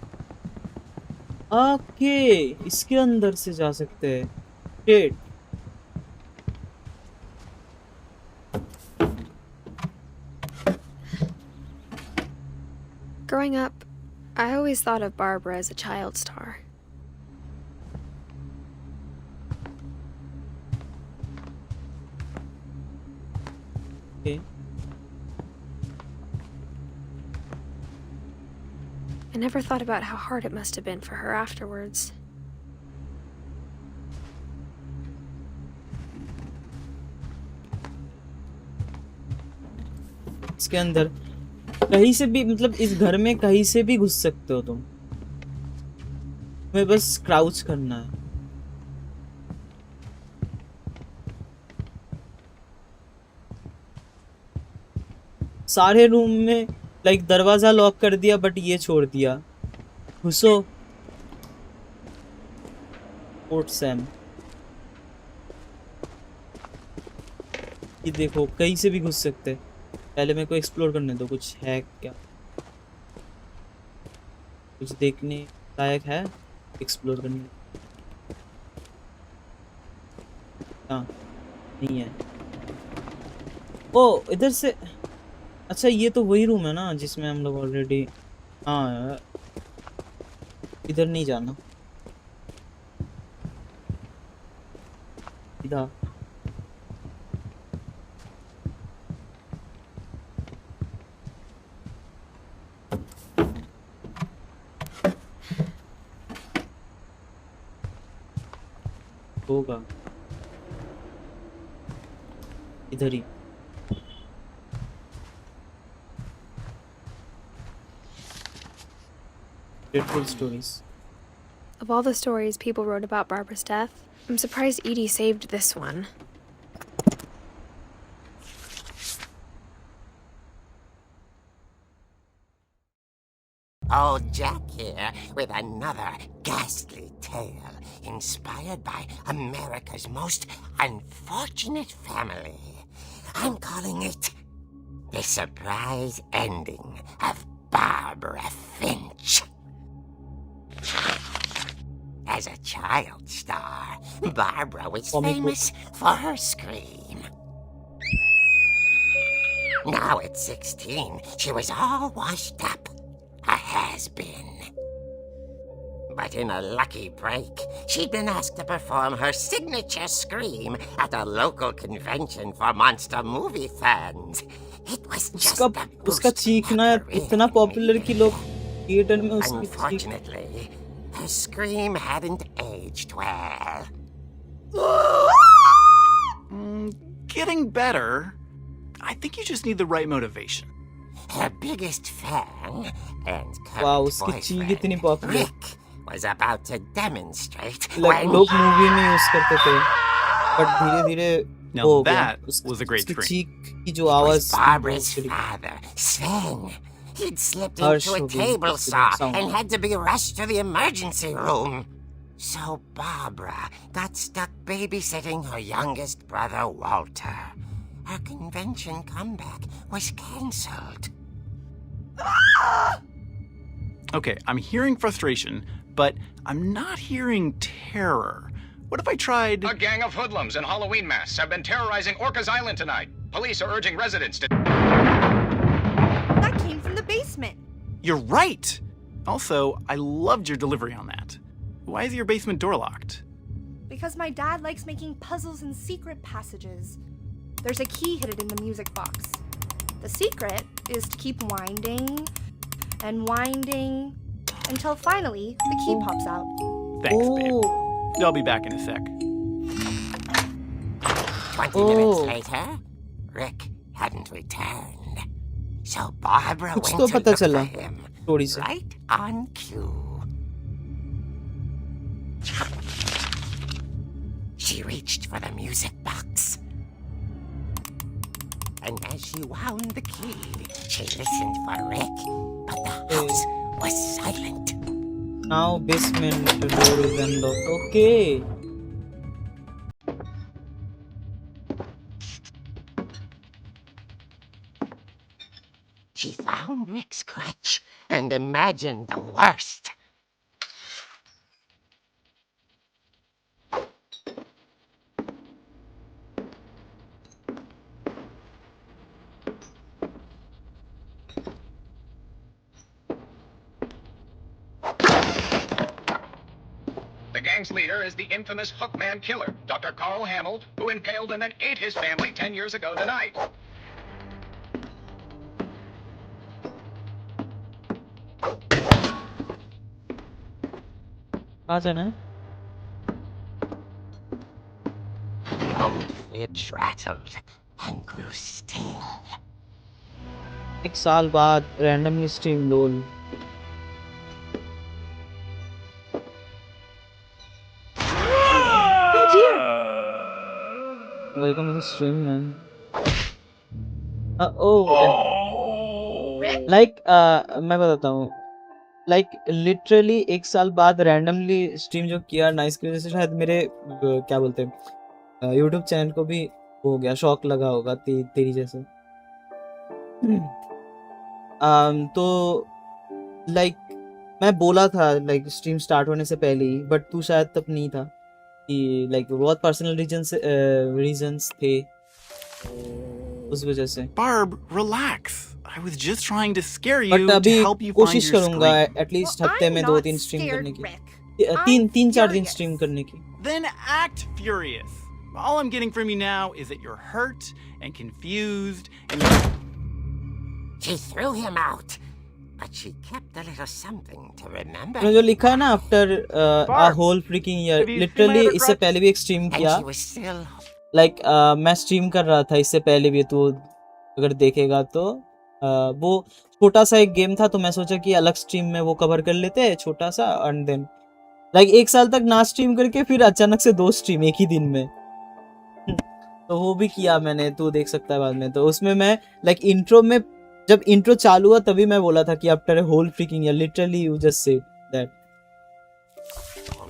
ओके इसके अंदर से जा सकते हैं। शेट Growing up, I always thought of Barbara as a child star. Okay I never thought about how hard it must have been for her afterwards. इसके अंदर कहीं से भी, मतलब इस घर में कहीं से भी घुस सकते हो तुम, तुम्हें बस क्राउच करना है। सारे रूम में लाइक दरवाजा लॉक कर दिया बट ये छोड़ दिया। घुसो पोर्ट सैम। ये देखो कहीं से भी घुस सकते। पहले मेरे को एक्सप्लोर करने दो, कुछ है क्या, कुछ देखने लायक है एक्सप्लोर करने। हाँ नहीं है। ओ इधर से, अच्छा ये तो वही रूम है ना जिसमें हम लोग ऑलरेडी। हाँ यार इधर नहीं जाना, इधर। होगा इधर ही। Dreadful stories. Of all the stories people wrote about Barbara's death, I'm surprised Edie saved this one. Old Jack here with another ghastly tale inspired by America's most unfortunate family. I'm calling it The Surprise Ending of Barbara Finch. As a child star, Barbara was famous for her scream. Now at 16, she was all washed up. A has-been. But in a lucky break, she'd been asked to perform her signature scream at a local convention for monster movie fans. It was just a उसका चीखना इतना popular कि लोग theatre में उसकी Unfortunately, her scream hadn't aged well. Getting better. I think you just need the right motivation. Her biggest fan and Wow, current उसकी चीख boyfriend, इतनी popular. Rick, was about to demonstrate लोग movie में use करते थे but धीरे-धीरे Now that was a great उसकी scream. चीख की जो It आवाज was Barbara's father, Sven. He'd slipped into a table saw and had to be rushed to the emergency room. So Barbara got stuck babysitting her youngest brother, Walter. Her convention comeback was cancelled. Okay, I'm hearing frustration, but I'm not hearing terror. What if I tried... A gang of hoodlums in Halloween masks have been terrorizing Orcas Island tonight. Police are urging residents to... That came from the basement. You're right! Also, I loved your delivery on that. Why is your basement door locked? Because my dad likes making puzzles and secret passages. There's a key hidden in the music box. The secret is to keep winding and winding until finally the key pops out. Thanks, babe. I'll be back in a sec. 20 minutes later, Rick hadn't returned. So Barbara कुछ went तो to पता look चला for him, story से। right on cue. She reached for the music box. And as she wound the key, she listened for Rick, but the house was silent. Now basement door is unlocked. Okay. She found Rick's crutch and imagined the worst. The gang's leader is the infamous Hookman killer, Dr. Carl Hamel, who impaled and then ate his family 10 years ago tonight. कहाँ जाना है? It rattled and grew still. एक साल बाद randomly stream LOL. Welcome to the stream, man. Like मैं बताता हूँ, like literally एक साल बाद randomly stream जो किया नाइस की वजह से शायद मेरे क्या बोलते हैं YouTube चैनल को भी हो गया, शॉक लगा होगा तेरी जैसे। तो like मैं बोला था like स्ट्रीम स्टार्ट होने से पहले ही, बट तू शायद तब नहीं था कि like बहुत पर्सनल रीजंस थे उस वजह से। Barb, relax. I was just trying to scare you but to अभी help you find कोशिश your करूंगा screen. एटलीस्ट हफ्ते में 2-3 स्ट्रीम करने की, 3-4 दिन स्ट्रीम करने की। Then act furious. All I'm getting from you now is that you're hurt and confused and She threw him out, but she kept a little something to remember. जो लिखा है ना after a whole freaking year, literally इससे पहले भी एक stream किया, And she was still like मैं स्ट्रीम कर रहा था इससे पहले भी, तो अगर देखेगा तो वो छोटा सा एक गेम था, तो मैं सोचा कि अलग स्ट्रीम में वो कवर कर लेते हैं छोटा सा, एंड देन लाइक एक साल तक ना स्ट्रीम करके फिर अचानक से 2 स्ट्रीम एक ही दिन में। तो वो भी किया मैंने, तो देख सकता है बाद में। तो उसमें मैं लाइक इंट्रो में, जब इंट्रो चालू हुआ तभी मैं बोला था कि after a whole freaking year, literally you just said that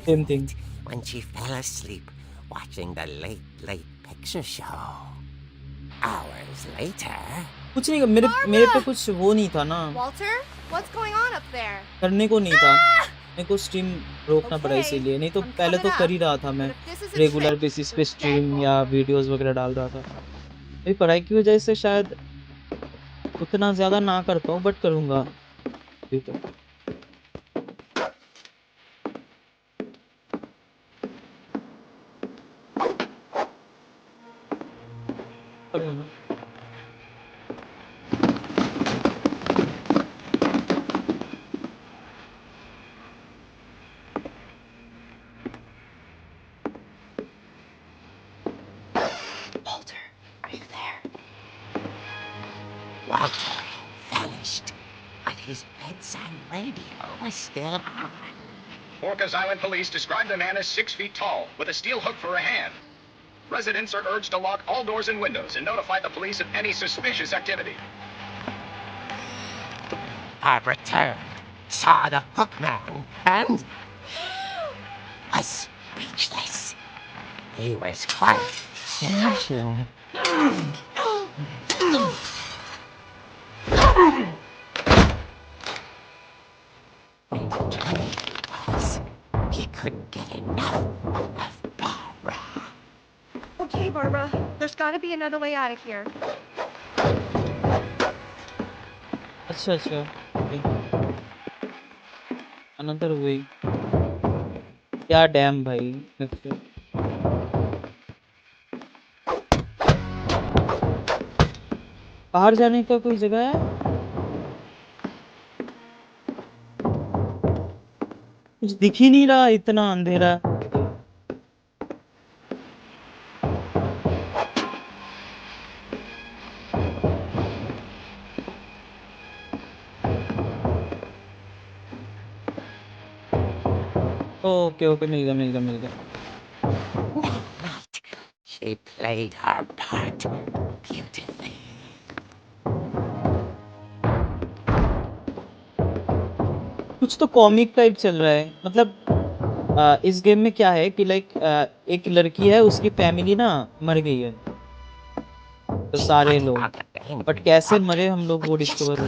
same thing. when she fell asleep watching the late picture show. Hours later, कुछ नहीं, मेरे पे कुछ वो नहीं था ना, Walter, what's going on up there? करने को नहीं था, मेरे को स्ट्रीम रोकना पड़ा इसीलिए, नहीं तो पहले तो कर ही रहा था मैं रेगुलर बेसिस पे स्ट्रीम या वीडियोस वगैरह डाल रहा था। मेरी पढ़ाई की वजह से शायद उतना ज़्यादा ना कर पाऊँ, बट करूँगा अभी तो। Walter vanished, but his bedside radio was still on. Orcas Island police described the man as 6 feet tall, with a steel hook for a hand. Residents are urged to lock all doors and windows and notify the police of any suspicious activity. Barbara turned, saw the Hookman, and was speechless. He was quite smashing. He couldn't get enough of Barbara. Okay, Barbara, there's got to be another way out of here. अच्छा अच्छा, another way, क्या dam भाई। बाहर जाने का कोई जगह है? कुछ दिख ही नहीं रहा, इतना अंधेरा। ओके ओके, मिल गया मिल गया मिल गया। She played her part beautifully. कुछ तो कॉमिक टाइप चल रहा है, मतलब इस गेम में क्या है कि लाइक एक लड़की है, उसकी फैमिली ना मर गई है, तो सारे लोग, बट कैसे मरे हम लोग वो डिस्कवर हो।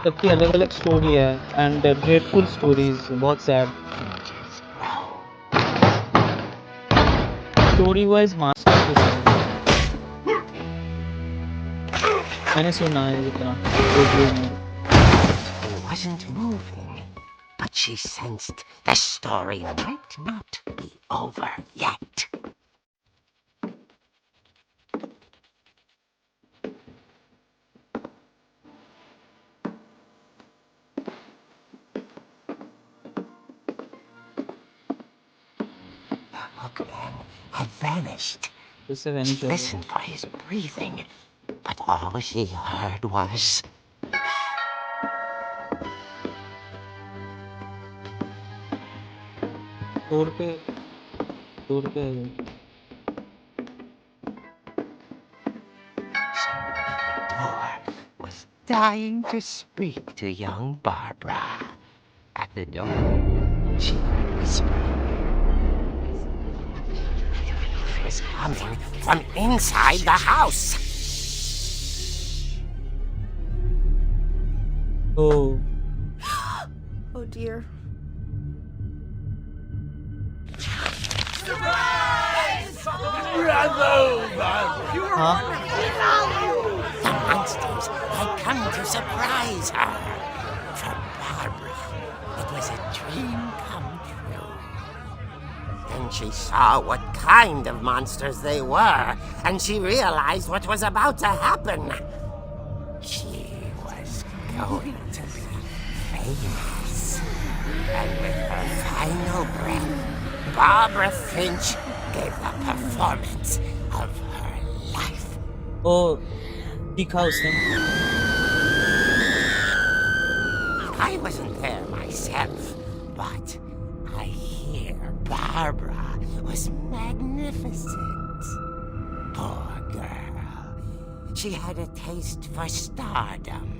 सबकी अलग अलग स्टोरी है एंड ग्रेटफुल स्टोरीज, बहुत सैड स्टोरी वाइज मास्टरपीस है, मैंने सुना है इतना रिव्यू में। Wasn't moving, but she sensed the story might not be over yet. The hookman had vanished. She listened for his breathing, but all she heard was... door was dying to speak to young Barbara. At the door, she whispered. It was coming from inside the house. Oh. Oh dear. Huh? The monsters had come to surprise her. For Barbara, it was a dream come true. Then she saw what kind of monsters they were, and she realized what was about to happen. She was going to be famous. And with her final breath, Barbara Finch gave the performance of her life. Oh, दिखा उसने। I wasn't there myself, but I hear Barbara was magnificent. Poor girl. She had a taste for stardom.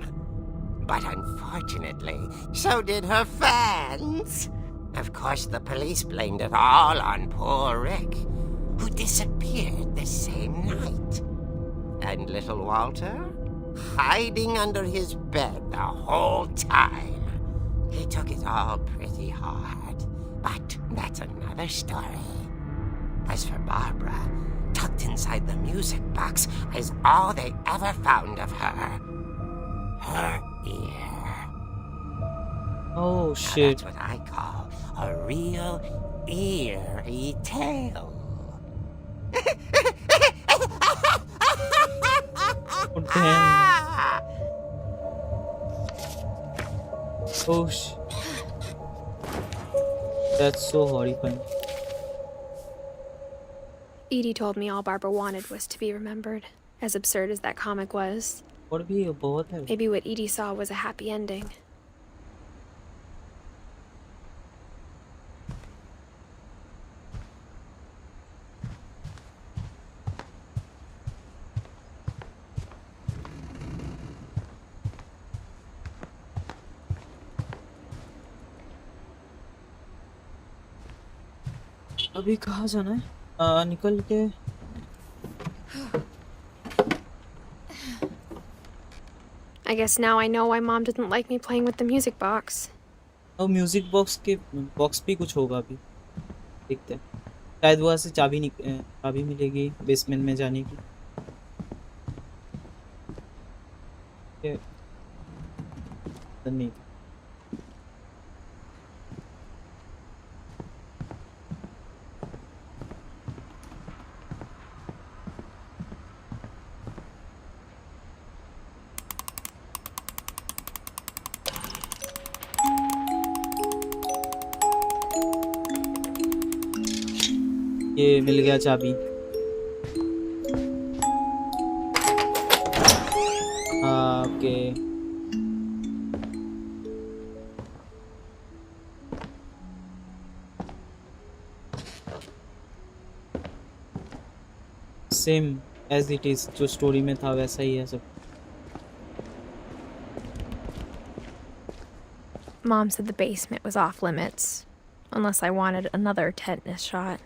But unfortunately, so did her fans. Of course, the police blamed it all on poor Rick, who disappeared the same night. And little Walter, hiding under his bed the whole time. He took it all pretty hard, but that's another story. As for Barbara, tucked inside the music box is all they ever found of her. Her ear. Oh shit. Now that's what I call a real eerie tale. Oh damn. Oh shit. That's so horrifying. Edie told me all Barbara wanted was to be remembered, as absurd as that comic was. और भी बहुत है। Maybe what Edie saw was a happy ending. अभी कहाँ जाना है? निकल के I guess now I know why Mom didn't like me playing with the music box. और म्यूजिक बॉक्स के बॉक्स भी कुछ होगा अभी, देखते हैं। शायद वहाँ से चाबी मिलेगी बेसमेंट में जाने की। नहीं ये मिल गया चाबी। Okay same as it is, जो स्टोरी में था वैसा ही है सब। Mom said the basement was off limits, unless I wanted another tetanus shot.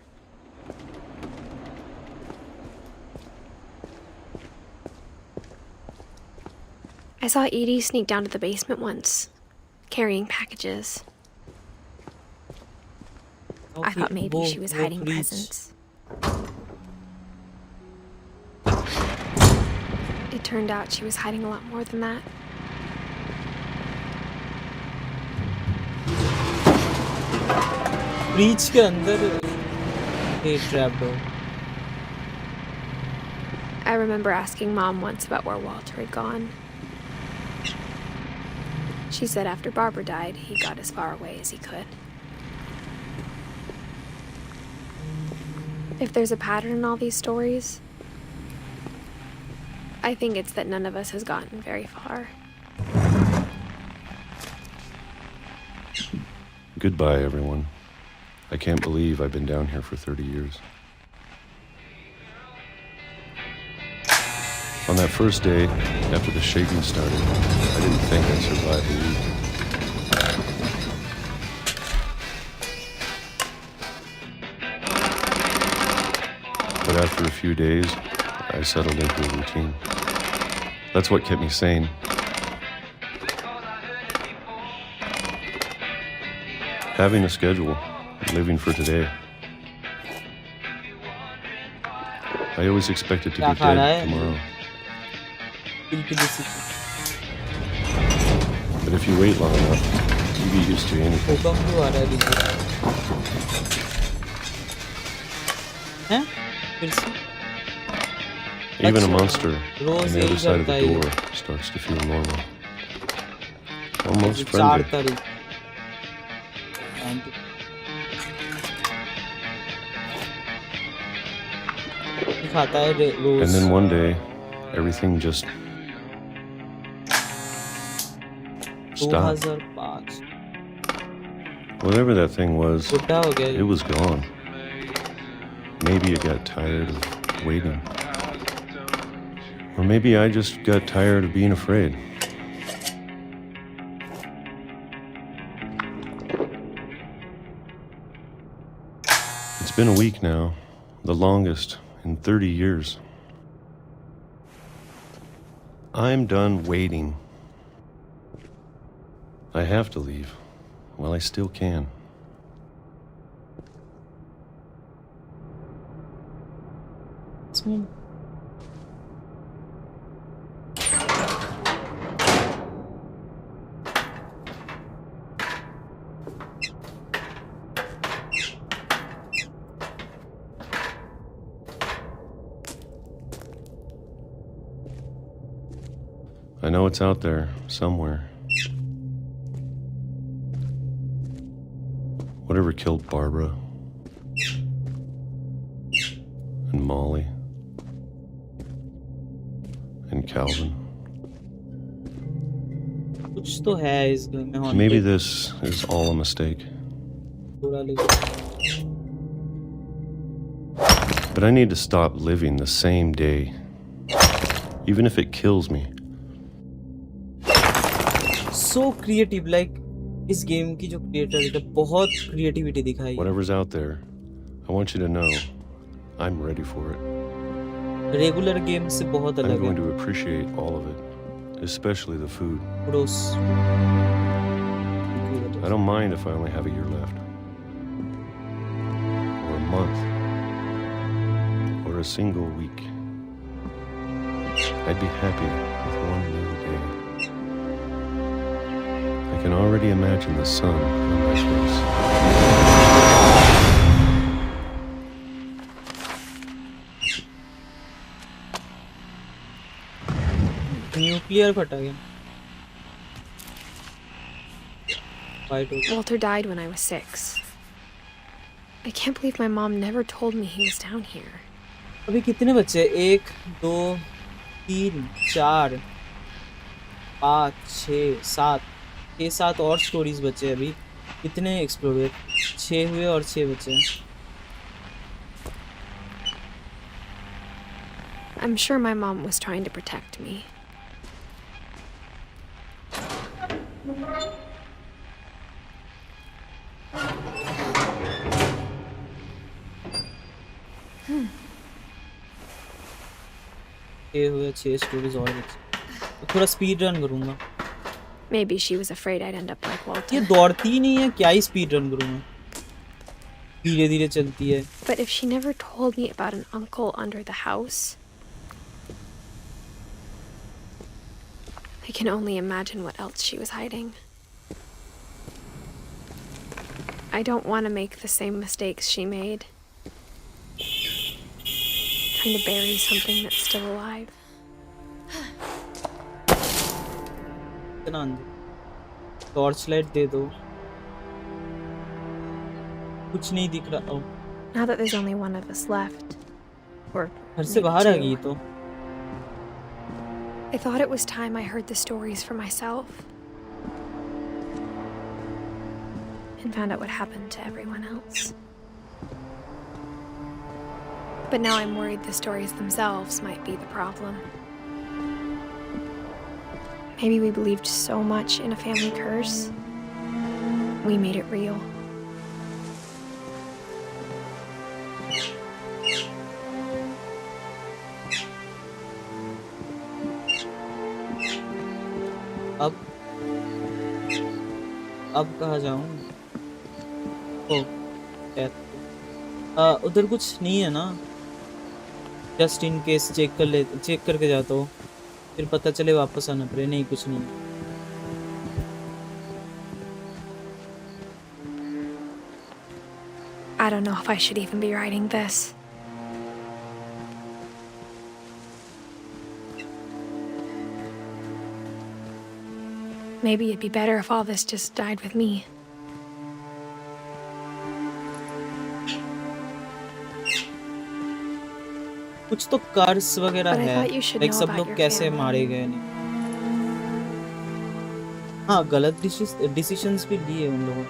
I saw Edie sneak down to the basement once, carrying packages. I thought maybe she was hiding presents. It turned out she was hiding a lot more than that. Fridge के अंदर trapped हो। I remember asking Mom once about where Walter had gone. She said after Barbara died, he got as far away as he could. If there's a pattern in all these stories, I think it's that none of us has gotten very far. Goodbye, everyone. I can't believe I've been down here for 30 years. On that first day, after the shaking started, I didn't think I'd survive a week. But after a few days, I settled into a routine. That's what kept me sane. Having a schedule, living for today. I always expected to be dead tomorrow. But if you wait long enough, you get used to anything. Even a monster on the other side of the door starts to feel normal. Almost friendly. And then one day, everything just stopped. Whatever that thing was, it was gone. Maybe it got tired of waiting. Or maybe I just got tired of being afraid. It's been a week now, the longest in 30 years. I'm done waiting. I have to leave while I still can. I know it's out there, somewhere. Whatever killed Barbara and Molly and Calvin. Maybe this is all a mistake. But I need to stop living the same day, even if it kills me. So creative, like इस game की जो creator है बहुत creativity दिखाई। Whatever's out there, I want you to know I'm ready for it. Regular game से बहुत अलग है। I'm going to appreciate all of it, especially the food. I don't mind if I only have a year left, or a month, or a single week. I'd be happy with one new day. I can already imagine the sun on my face. Nuclear फटा गया। Walter died when I was 6. I can't believe my mom never told me he was down here. अभी कितने बच्चे? 1, 2, 3, 4, 5, 6, 7 6-7 और stories बचे अभी। कितने explore हुए? 6 हुए और 6 बचे। I'm sure my mom was trying to protect me. ये हुए 6 स्टोरीज और थोड़ा स्पीड रन करूंगा. Maybe she was afraid I'd end up like Walter. ये दौड़ती ही नहीं है, क्या ही स्पीड रन करूंगा. धीरे धीरे चलती है. But if she never told me about an uncle under the house, I can only imagine what else she was hiding. I don't want to make the same mistakes she made. Trying to bury something that's still alive. Torch light दे दो. कुछ नहीं दिख रहा. Oh. Now that there's only one of us left, or घर से बाहर आ गई तो. I thought it was time I heard the stories for myself and found out what happened to everyone else. But now I'm worried the stories themselves might be the problem. Maybe we believed so much in a family curse, we made it real. अब कहाँ जाऊँ? उधर कुछ नहीं है ना? Just in case check करके जाता हूँ, फिर पता चले वापस आना पड़े. नहीं, कुछ नहीं. I don't know if I should even be writing this. Maybe it'd be better if all this just died with me. कुछ तो कर्स वगैरह But I है. thought you should like know सब about लोग your कैसे family. मारे गए नहीं. हाँ, गलत डिसीजंस भी लिए उन लोगों.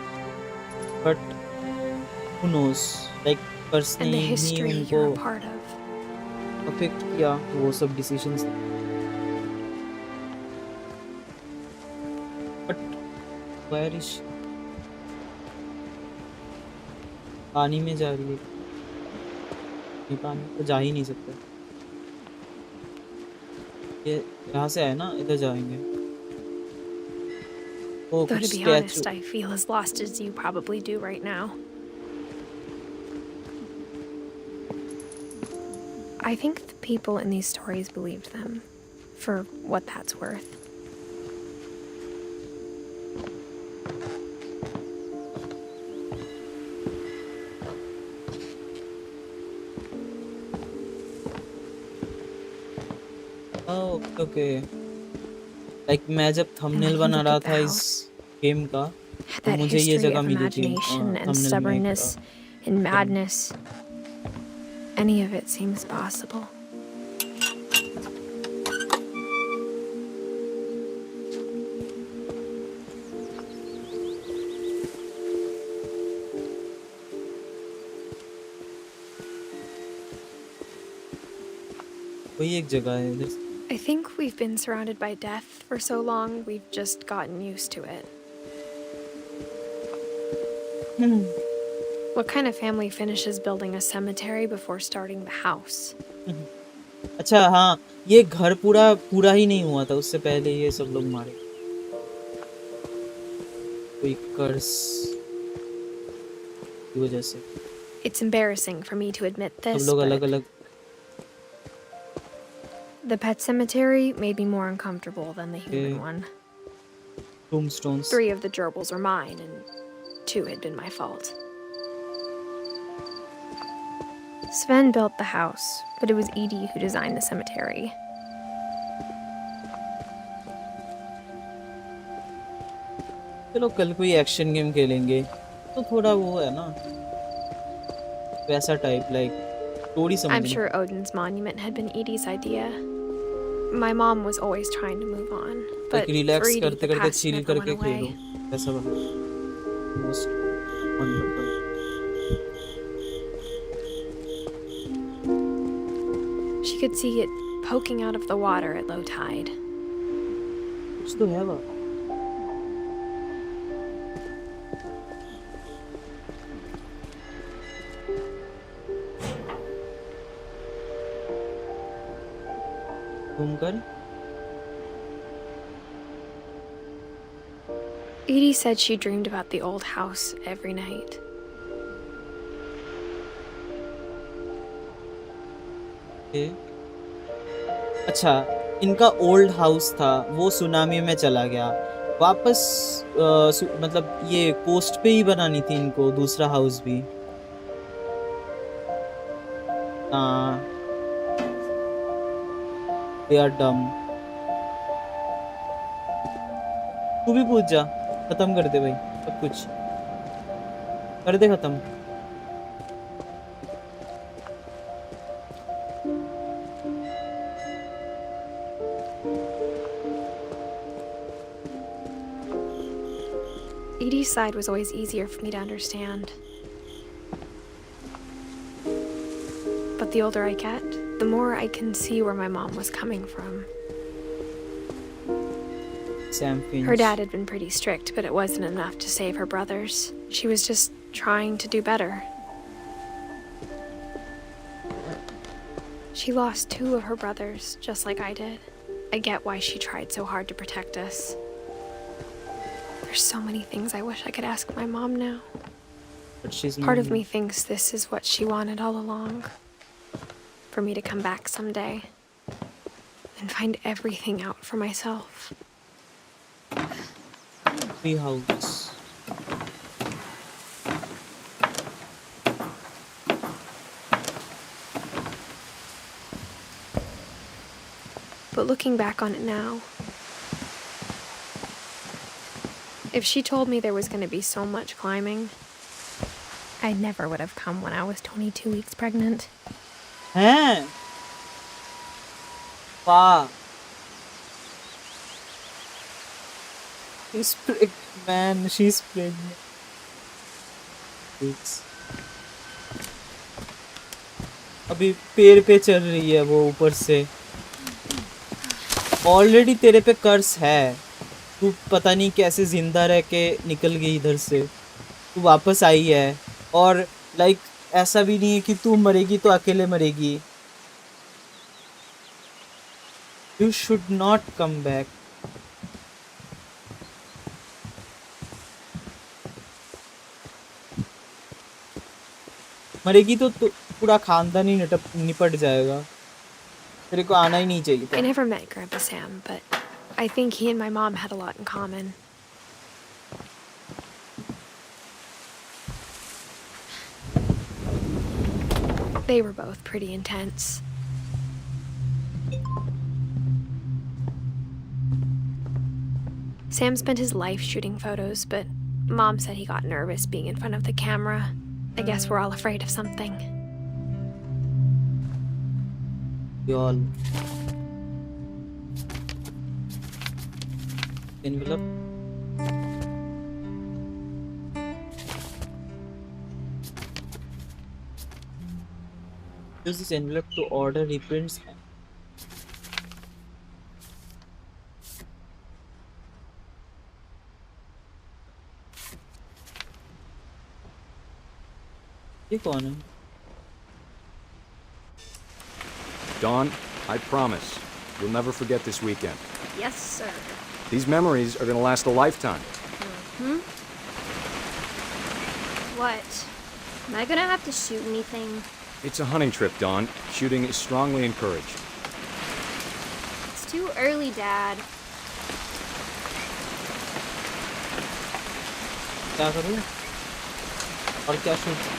But who knows, like curse And the ने ही history उनको you're a part of. Affect किया, वो सब डिसीजंस. बट वेयर इज पानी में जा रही है. नहीं, पानी तो जा ही नहीं सकते. ये यहाँ से आए ना, इधर जाएंगे. वो Though कुछ to be statue. honest, I feel as lost as you probably do right now. I think the people in these stories believed them, for what that's worth. Oh, okay. Like मैं जब thumbnail बना रहा था इस game का, तो That मुझे ये history जगह of मिली थी. imagination and thumbnail में stubbornness एक, and madness. Any of it seems possible. वही एक जगह है इधर. I think we've been surrounded by death for so long, we've just gotten used to it. What kind of family finishes building a cemetery before starting the house? अच्छा, हाँ, ये घर पूरा ही नहीं हुआ था, उससे पहले ये सब लोग मारे. कोई कर्स की वजह से. It's embarrassing for me to admit सब this, लोग but अलग-अलग. the pet cemetery made me more uncomfortable than the human one. Tombstones. 3 of the gerbils were mine, and 2 had been my fault. Sven built the house, but it was Edie who designed the cemetery. चलो कल कोई action game खेलेंगे, तो थोड़ा वो है ना, वैसा टाइप, लाइक स्टोरी समझ. I'm sure Odin's monument had been Edie's idea. My mom was always trying to move on, but for relax Edie, करते the करते past चिल never करके went away. खेलो, ऐसा बना. Most wonderful. She could see it poking out of the water at low tide. कुछ तो है वहाँ. घूमकर. Edie said she dreamed about the old house every night. अच्छा, इनका ओल्ड हाउस था, वो सुनामी में चला गया. वापस मतलब ये कोस्ट पे ही बनानी थी इनको दूसरा हाउस भी. हाँ, they are dumb. तू भी पूछ जा. खत्म कर दे भाई सब कुछ. कर दे खत्म. Edie's side was always easier for me to understand. But the older I get, the more I can see where my mom was coming from. Sam Finch. Her dad had been pretty strict, but it wasn't enough to save her brothers. She was just trying to do better. She lost 2 of her brothers, just like I did. I get why she tried so hard to protect us. There's so many things I wish I could ask my mom now. But she's Part of me thinks this is what she wanted all along. For me to come back someday and find everything out for myself. Free house. But looking back on it now, if she told me there was going to be so much climbing, I never would have come when I was 22 weeks pregnant. हैं? Wow. She's pregnant, man. She's pregnant. Weeks. अभी पैर पे चल रही है वो ऊपर से. ऑलरेडी तेरे पे कर्स है. तू पता नहीं कैसे जिंदा रह के निकल गई इधर से. तू वापस आई है और लाइक ऐसा भी नहीं है कि तू मरेगी तो अकेले मरेगी. You should not come back. मरेगी तो पूरा खानदान ही निपट जाएगा. तेरे को आना ही नहीं चाहिए था. I never met Grandpa Sam, but I think he and my mom had a lot in common. They were both pretty intense. Sam spent his life shooting photos, but Mom said he got nervous being in front of the camera. I guess we're all afraid of something. We all. Envelope. Use this envelope to order reprints. ये कौन है? Dawn, I promise, you'll never forget this weekend. Yes, sir. These memories are gonna last a lifetime. Hmm? What? Am I gonna have to shoot anything? It's a hunting trip, Dawn. Shooting is strongly encouraged. It's too early, Dad. क्या करूँ? और क्या shoot?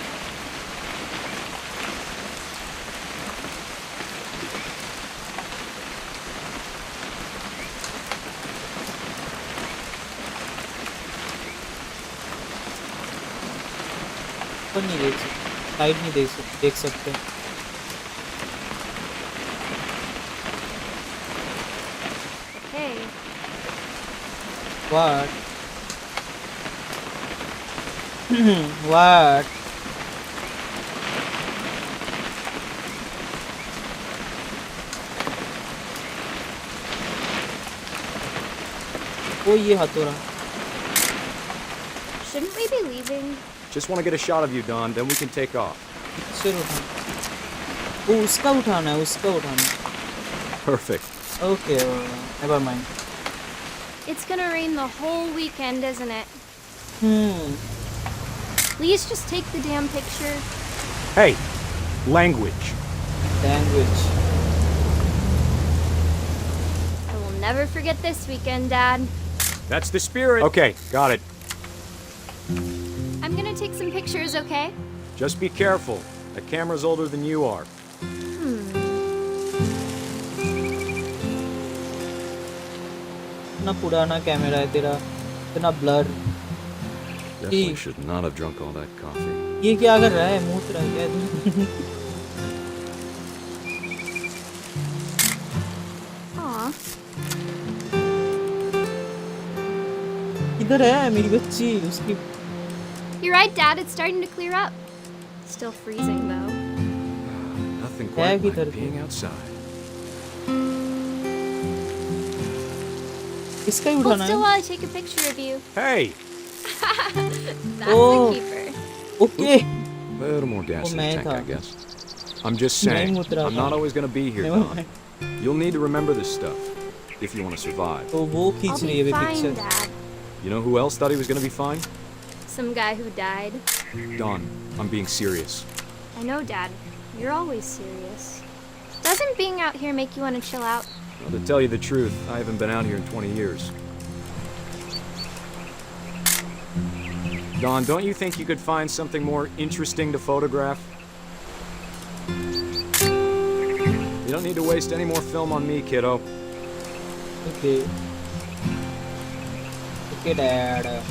नहीं देख सकते. Side नहीं देख सकते. Hey. What? What? ओ ये हथौड़ा. Shouldn't we be leaving? Just want to get a shot of you, Don, then we can take off. चलो उठा. ओ उसका उठाना है, उसका उठाना है. Perfect. Okay, never mind. It's gonna rain the whole weekend, isn't it? Please just take the damn picture. Hey, language. Language. I will never forget this weekend, Dad. That's the spirit. Okay, got it. I'm gonna take some pictures, okay? Just be careful. The camera's older than you are. इतना पुराना camera है तेरा, इतना blur. Definitely should not have drunk all that coffee. ये क्या कर रहा है? मूत रहा है क्या? Aw. इधर है मेरी बच्ची, उसकी. You're right, Dad. It's starting to clear up. Still freezing, though. Nothing quite like being outside. इसका ही Hold उठाना still है. while I take a picture of you. Hey! That's Oh. a keeper. Okay. A little more gas in the मैं tank, था. I guess. I'm just saying, नहीं उतरा I'm था. not always gonna be here, Never Don. mind. You'll need to remember this stuff if you want to survive. तो वो I'll खींच रही be है अभी fine, picture. Dad. You know who else thought he was gonna be fine? Some guy who died. Don, I'm being serious. I know, Dad. You're always serious. Doesn't being out here make you want to chill out? Well, to tell you the truth, I haven't been out here in 20 years. Don, don't you think you could find something more interesting to photograph? You don't need to waste any more film on me, kiddo. Okay. Okay, Dad.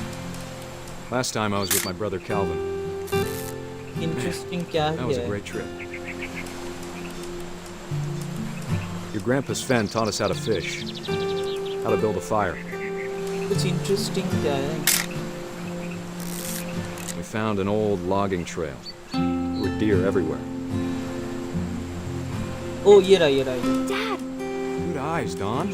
Last time I was with my brother Calvin. Interesting क्या That was a है? great trip. Your grandpa Sven taught us how to fish, how to build a fire. कुछ interesting क्या है? We found an old logging trail. There were deer everywhere. Oh, ये रहा, ये रहा. Dad! Good eyes, Don.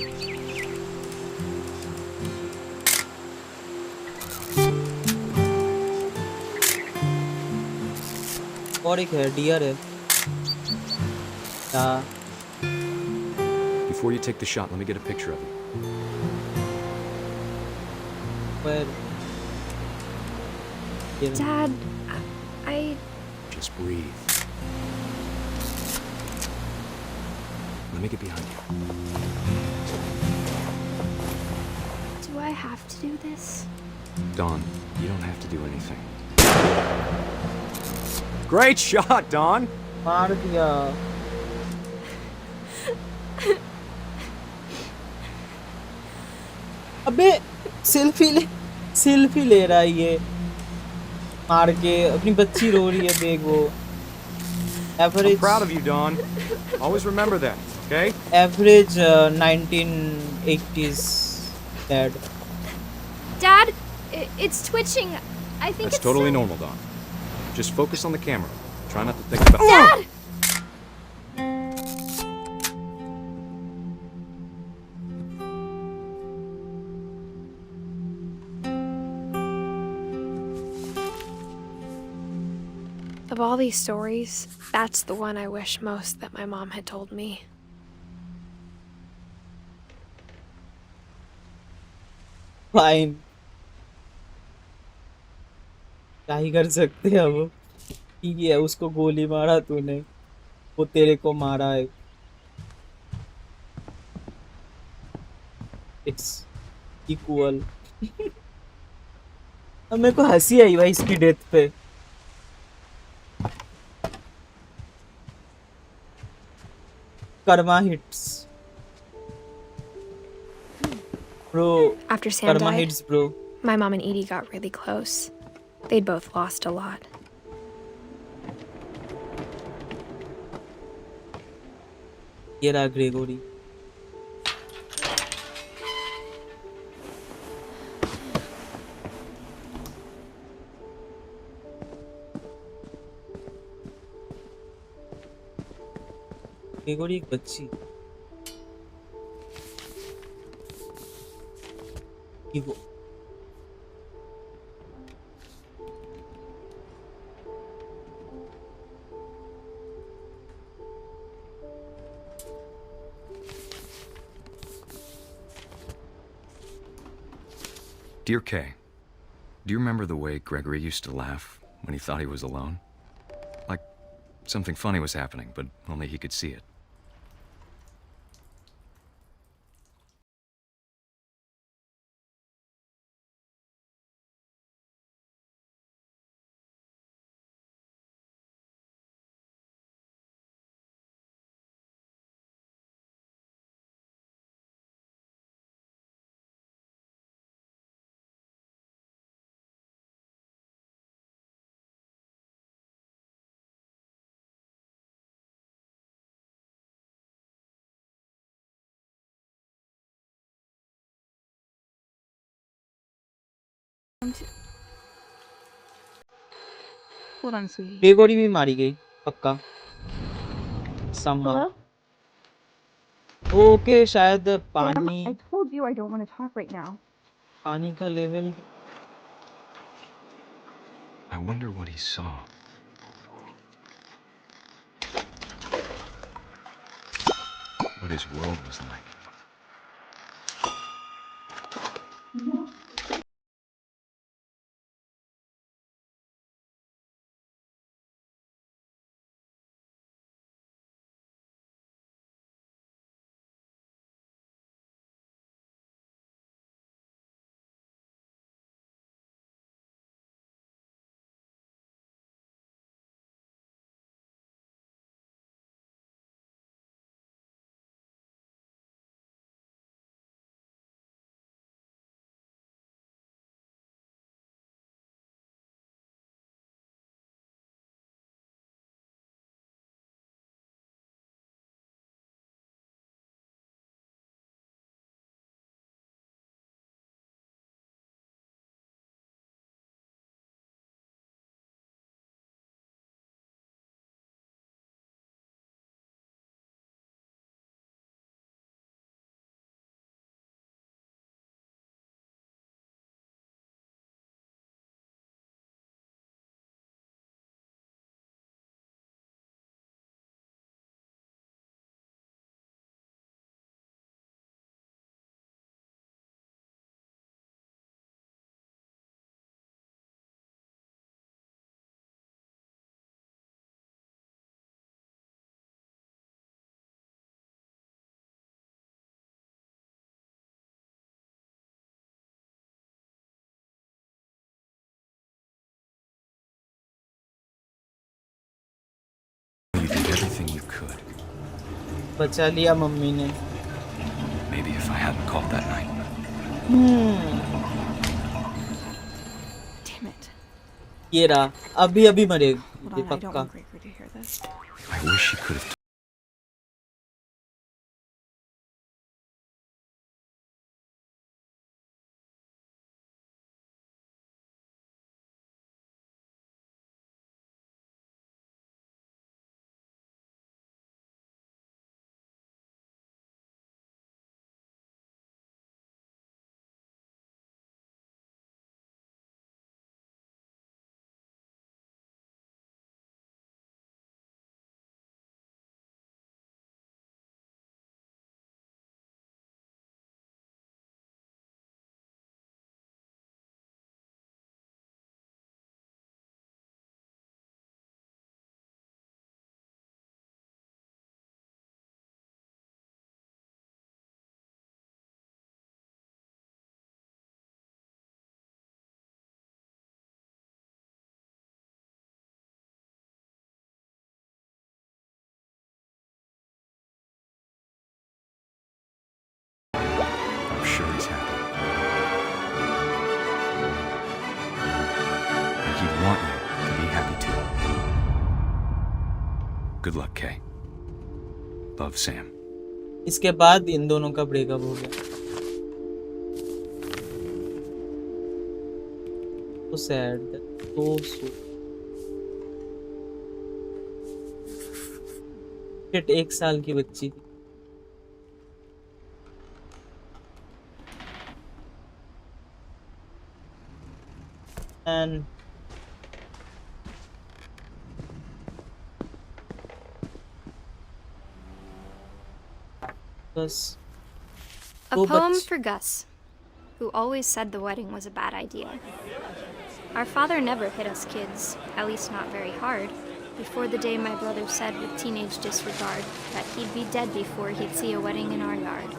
और एक है, डियर है. हाँ. Before you take the shot, let me get a picture of you. Where? Dad, I... Just breathe. Let me get behind you. Do I have to do this? Don, you don't have to do anything. Great shot, Don! मार दिया. अबे selfie ले रहा है ये. मार के अपनी बच्ची रो रही है, देख वो. I'm proud of you, Don. Always remember that, okay? Average 1980s dad. Dad, it's twitching. I think That's it's totally so- normal, Don. Just focus on the camera. Try not to think about... Dad! Of all these stories, that's the one I wish most that my mom had told me. Fine. क्या ही कर सकते हैं अब. ठीक है, उसको गोली मारा तूने, वो तेरे को मारा है. It's equal. अब मेरे को हंसी आई भाई इसकी डेथ पे. Karma hits. Bro. After Sam Karma died, hits, bro. my mom and Edie got really close. They'd both lost a lot. ये रहा ग्रेगोरी. ग्रेगोरी एक बच्ची. Ego. Dear Kay, do you remember the way Gregory used to laugh when he thought he was alone? Like something funny was happening, but only he could see it. Hold on, sweetie. Gregory भी मारी गई पक्का somehow. Okay शायद पानी I told you I don't want to talk right now. पानी का level I wonder what he saw. What his world was like. You did everything you could. बचा लिया मम्मी ने. Maybe if I hadn't called that night. Damn it. ये रहा अभी अभी मरेगी Hold on, I don't पक्का. want Gregory to hear this. I wish she could have. I'm sure he's happy. And he'd want you to be happy too. Good luck, Kay. Love, Sam. इसके बाद इन दोनों का breakup हो गया. So sad. So shit. 1 साल की बच्ची थी. and Gus. A Oh, poem but for Gus, who always said the wedding was a bad idea. Our father never hit us kids, at least not very hard, before the day my brother said with teenage disregard that he'd be dead before he'd see a wedding in our yard.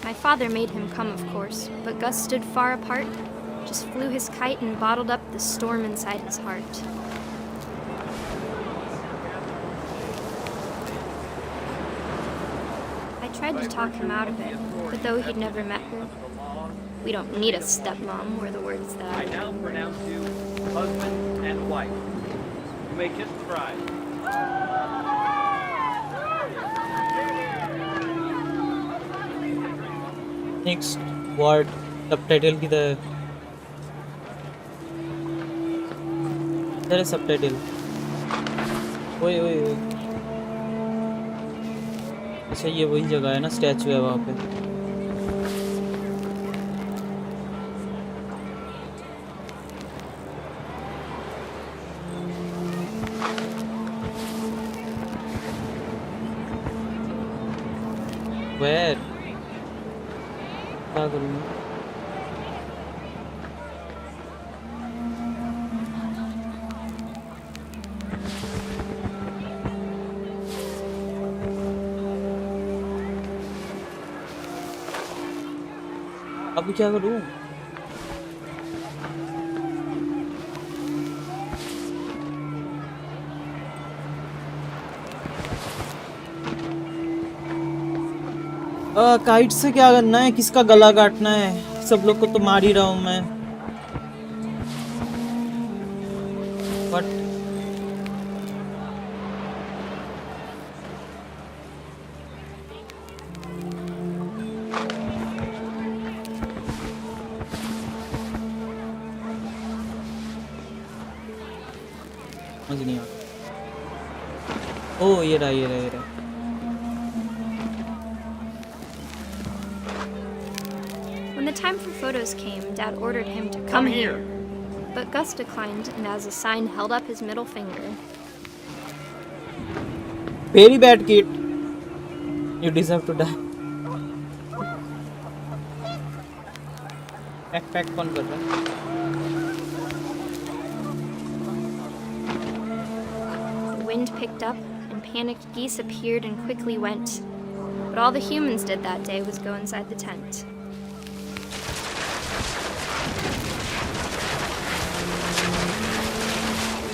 My father made him come, of course, but Gus stood far apart, just flew his kite and bottled up the storm inside his heart. I tried to talk him out of it, but though he'd never met her, we don't need a stepmom were the words that I now pronounce you husband and wife. You may kiss the bride. next word subtitle किधर है? इधर है subtitle. ओए ओए ओए. अच्छा ये वही जगह है ना, स्टैचू है वहाँ पे. Where? क्या करूँ मैं? अभी क्या करूँ? काइट से क्या करना है? किसका गला काटना है? सब लोग को तो मार ही रहा हूँ मैं. बट समझ नहीं आ रहा. ओ ये रहा ये रहा ये रहा. When the time for photos came, Dad ordered him to come here. But Gus declined and as a sign held up his middle finger. Very bad kid. You deserve to die. Backpack कौन कर रहा है? The wind picked up and panicked geese appeared and quickly went. But all the humans did that day was go inside the tent.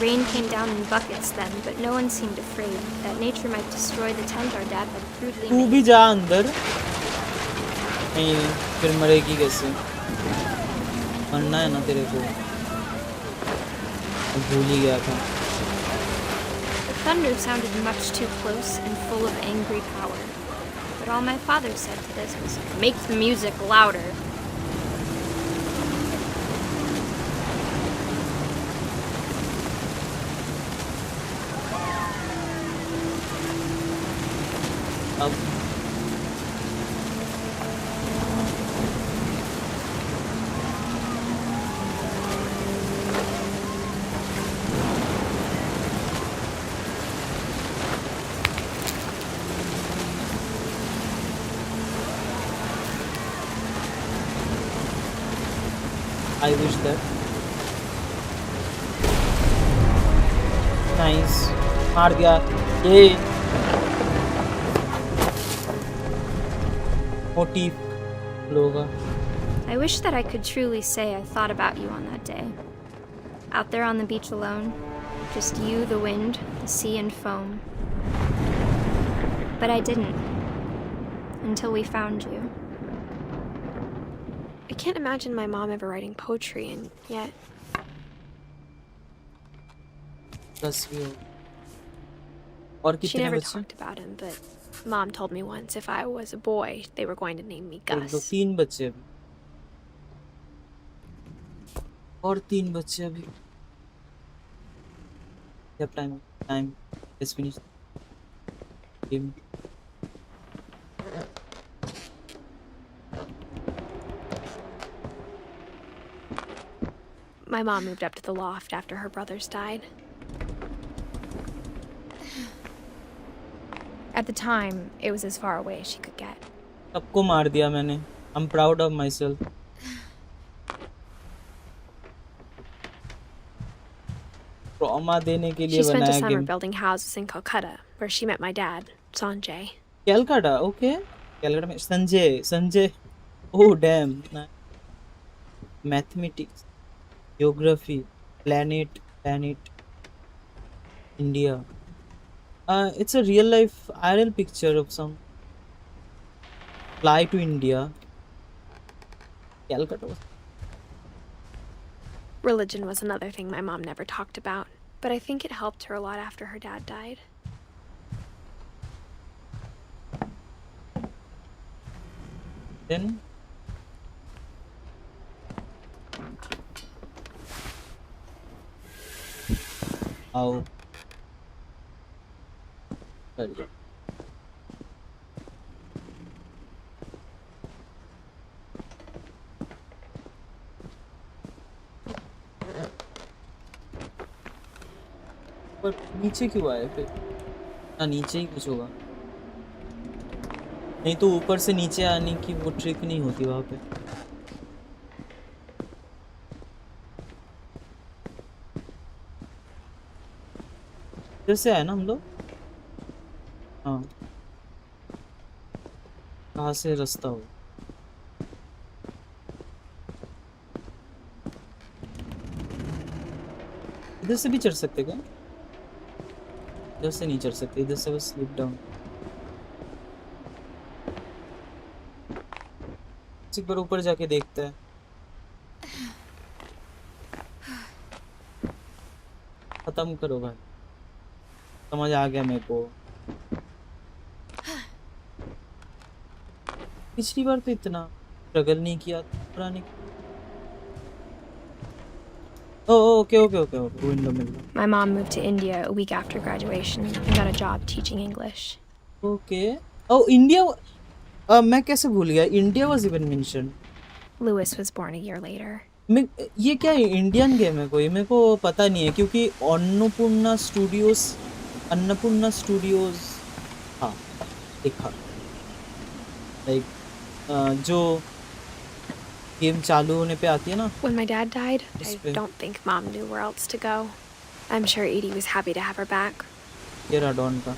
Rain came down in buckets then, but no one seemed afraid that nature might destroy the tent our dad had crudely तू made. भी जा अंदर. नहीं फिर मरेगी कैसे? मरना है ना तेरे को. भूल ही गया था. The thunder sounded much too close and full of angry power. But all my father said to this was, "Make the music louder." अब I wish that. Nice. मार दिया. ये motif लोगा. I wish that I could truly say I thought about you on that day. Out there on the beach alone, just you, the wind, the sea and foam. But I didn't. Until we found you. I can't imagine my mom ever writing poetry, and yet... बस भी हो. और She कितने never बच्चे? talked about him, but Mom told me once if I was a boy, they were going to name me Gus. 3 बच्चे अभी और 3 बच्चे अभी Yep, time is finished. Game. My mom moved up to the loft after her brothers died. At the time, it was as far away as she could get. सबको मार दिया मैंने. I'm proud of myself. Trauma देने के लिए She spent a बनाया summer game. building houses in Calcutta, where she met my dad, Sanjay. Calcutta, okay. Calcutta में Sanjay. Oh damn. Mathematics, geography, planet, India. It's a real life IRL picture of some fly to India. Calcutta. Religion was another thing my mom never talked about, but I think it helped her a lot after her dad died. Then आओ चलिए. पर नीचे क्यों आए फिर? नीचे ही कुछ होगा, नहीं तो ऊपर से नीचे आने की वो ट्रिक नहीं होती वहां पे. इधर से आए ना हम लोग. हाँ, कहाँ से रास्ता हो? इधर से भी चढ़ सकते क्या? इधर से नहीं चढ़ सकते, इधर से बस स्लिप डाउन. एक बार ऊपर जाके देखते हैं. खत्म करो भाई, समझ आ गया मेरे को. पिछली बार तो इतना स्ट्रगल नहीं किया पुराने. Okay. Window. My mom moved to India a week after graduation and got a job teaching English. Okay. Oh, India. मैं कैसे भूल गया? India was even mentioned. Lewis was born a year later. ये क्या है? इंडियन गेम है कोई? मेरे को पता नहीं है क्योंकि अन्नपूर्णा स्टूडियोज हाँ देखा. लाइक जो गेम चालू होने पे आती है ना. When my dad died, I don't think Mom knew where else to go. I'm sure Edie was happy to have her back. ये राडॉन का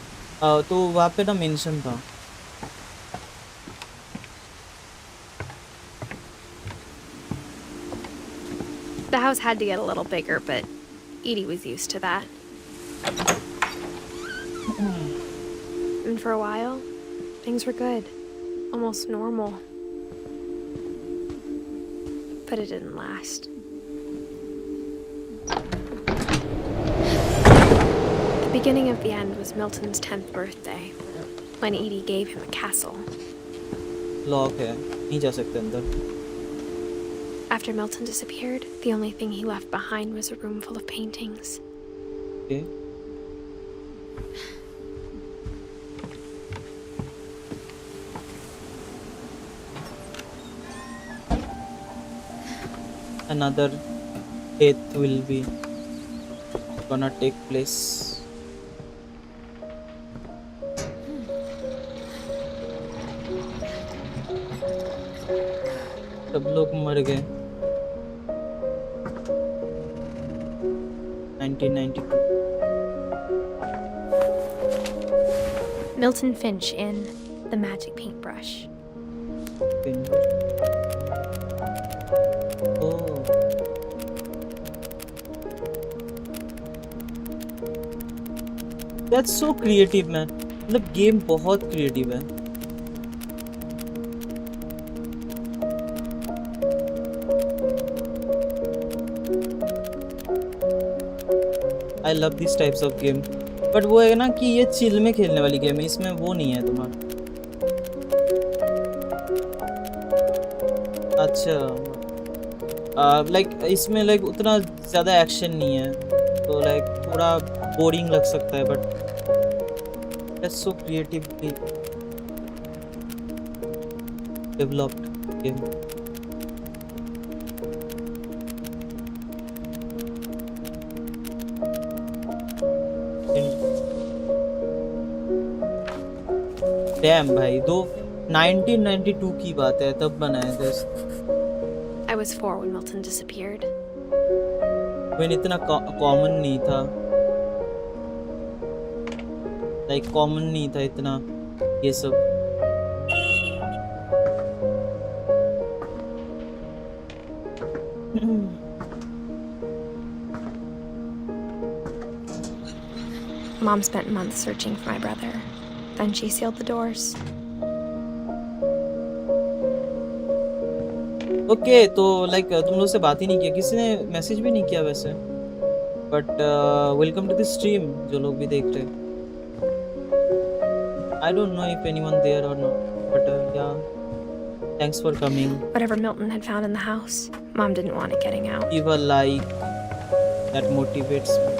तो वहाँ पे ना मेंशन था. The house had to get a little bigger, but Edie was used to that. And for a while, things were good, almost normal. But it didn't last. The beginning of the end was Milton's 10th birthday, when Edie gave him a castle. Lock है, नहीं जा सकते अंदर. After Milton disappeared, the only thing he left behind was a room full of paintings. Okay. Another death will be gonna take place. सब लोग मर गए. 1992. Milton Finch in The Magic Paintbrush. Oh. That's so creative, man. मतलब game बहुत creative है. I love these types of game but वो है ना कि ये चिल में खेलने वाली गेम है, इसमें वो नहीं है तुम्हारा। अच्छा लाइक इसमें लाइक उतना ज़्यादा एक्शन नहीं है, तो लाइक थोड़ा बोरिंग लग सकता है, but it's so creatively developed game. Dam भाई, 1992 की बात है, तब बनाया था। I was 4 when Milton disappeared. when इतना कॉमन नहीं था, लाइक कॉमन नहीं था इतना ये सब। Mom spent months searching for my brother. Then she sealed the doors. Okay तो लाइक तुम लोग से बात ही नहीं किया, किसी ने मैसेज भी नहीं किया वैसे, but welcome to the stream जो लोग भी देख रहे हैं। I don't know if anyone there or not, but yeah thanks for coming. Whatever Milton had found in the house, Mom didn't want it getting out. Give a like, that motivates me.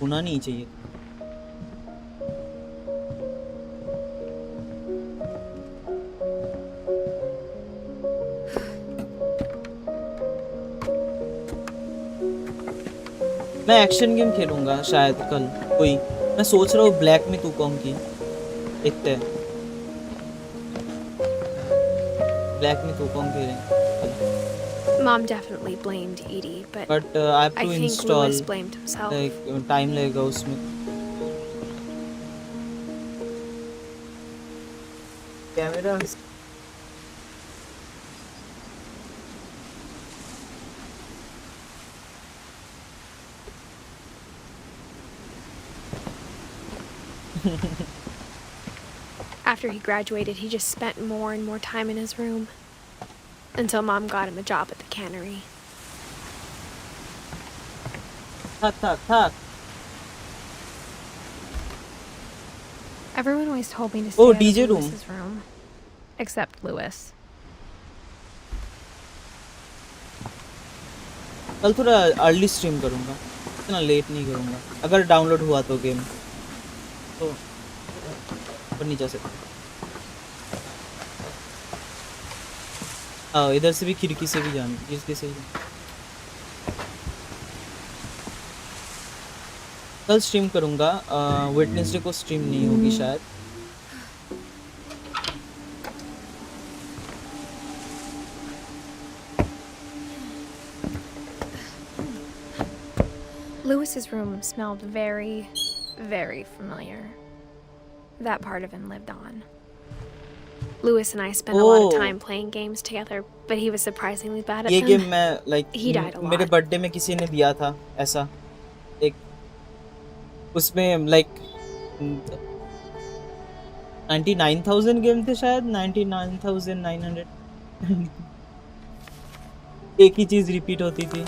होना नहीं चाहिए। मैं action game खेलूंगा शायद कल कोई, मैं सोच रहा हूँ ब्लैक में 𝙒𝙀𝙾 की, देखते हैं ब्लैक में 𝙒𝙀𝙾 खेलें। Mom definitely blamed Edie, but I have to think install, Louis blamed himself. like time लगेगा उसमें। Camera After he graduated, he just spent more and more time in his room. Until Mom got him a job at the cannery. Everyone always told me to stay out DJ of room. Lewis's room. Except Louis. कल थोड़ा early stream करूँगा, इतना late नहीं करूँगा। अगर download हुआ तो game तो पर नहीं जा सकता। इधर से भी खिड़की से भी जाना, जिसके से कल स्ट्रीम करूँगा। वेडनेसडे को स्ट्रीम नहीं होगी शायद। Louis's room smelled very, very familiar. That part of him lived on. Louis and I spent a lot of time playing games together, but he was surprisingly bad at ये them. Game मैं like He died a lot. मेरे birthday में किसी ने दिया था ऐसा एक, उसमें लाइक 99,000 गेम थे शायद, 99,900 एक ही चीज रिपीट होती थी।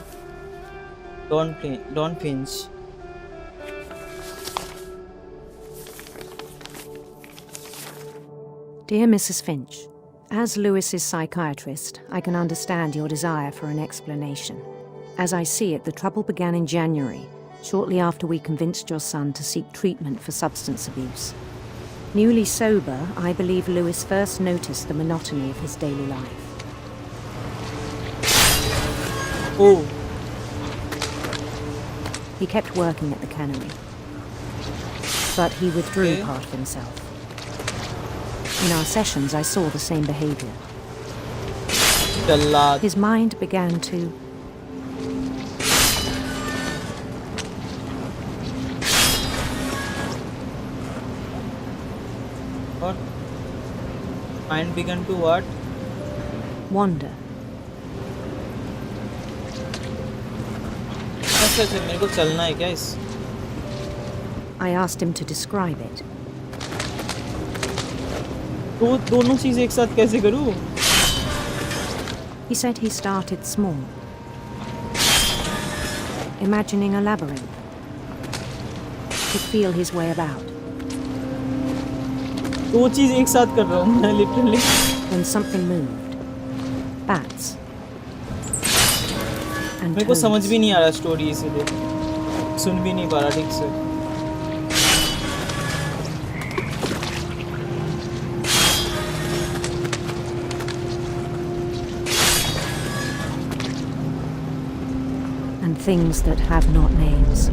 Don Finch. Dear Mrs. Finch, as Lewis's psychiatrist, I can understand your desire for an explanation. As I see it, the trouble began in January, shortly after we convinced your son to seek treatment for substance abuse. Newly sober, I believe Lewis first noticed the monotony of his daily life. Oh. He kept working at the cannery, but he withdrew part of himself. In our sessions, I saw the same behavior. His mind began to... What? Mind began to what? wander. मेरे को चलना है क्या इस? I asked him to describe it. तो दोनों चीज़ एक साथ कैसे करूँ? He said he started small, imagining a labyrinth. To feel his way about. दो चीज़ एक साथ कर रहा हूँ मैं literally. Then something moved. Bats. And मेरे को समझ भी नहीं आ रहा स्टोरी इसीलिए सुन भी नहीं पा रहा ठीक से. And things that have not names.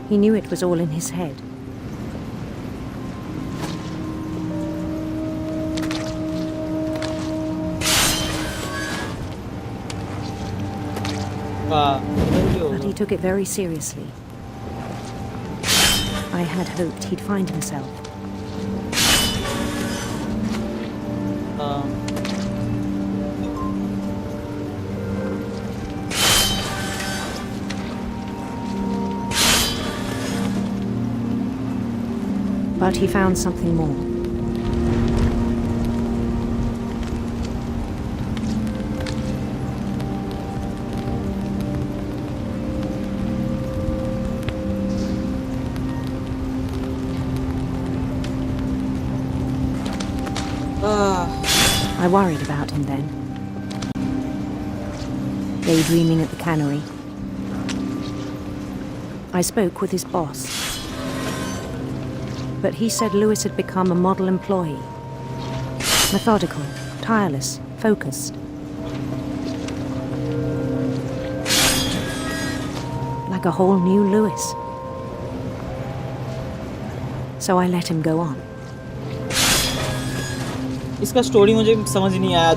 He knew it was all in his head. But he took it very seriously. I had hoped he'd find himself. But he found something more. I worried about him then. Daydreaming at the cannery. I spoke with his boss. But he said Lewis had become a model employee. Methodical, tireless, focused. Like a whole new Lewis. So I let him go on. इसका story मुझे समझ नहीं आया.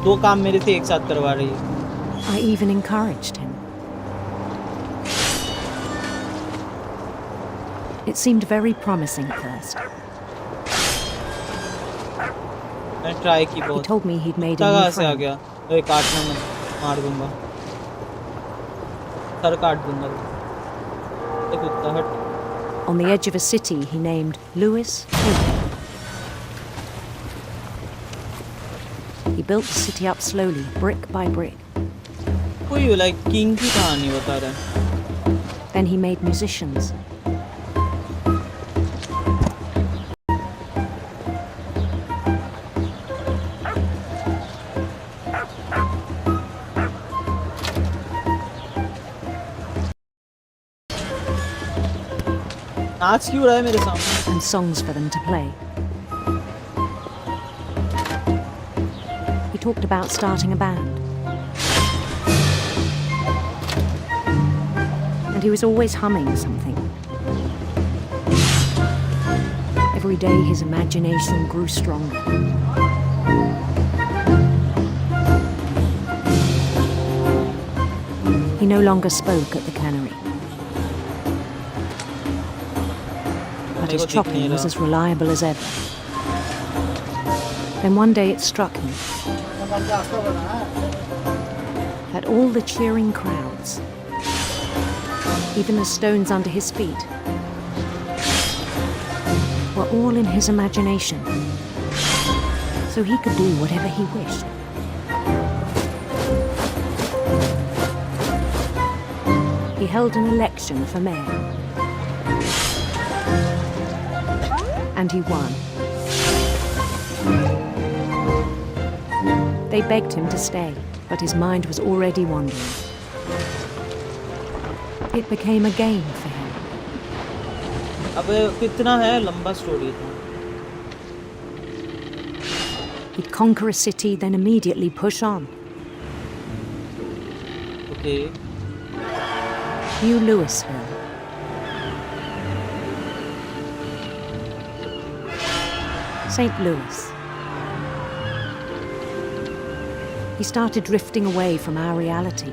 दो काम मेरे से एक साथ करवा रही है. I even encouraged him. It seemed very promising at first. मैं ट्राई की बहुत. He told me he'd made a कहाँ new से आ friend. गया? अरे काटना मैं मार दूंगा. सर काट दूंगा. ये कुत्ता हट. On the edge of a city he named Lewis. He built the city up slowly, brick by brick. कोई like king की कहानी बता रहा है. Then he made musicians. नाच क्यों रहा है मेरे सामने? And songs for them to play. He talked about starting a band. And he was always humming something. Every day his imagination grew stronger. He no longer spoke at the cannery. But his chopping was as reliable as ever. Then one day it struck him that all the cheering crowds, even the stones under his feet, were all in his imagination, so he could do whatever he wished. He held an election for mayor. And he won. They begged him to stay, but his mind was already wandering. It became a game for him. अबे कितना है लंबा story था. He'd conquer a city, then immediately push on. Okay. New Louisville. St. Louis. He started drifting away from our reality.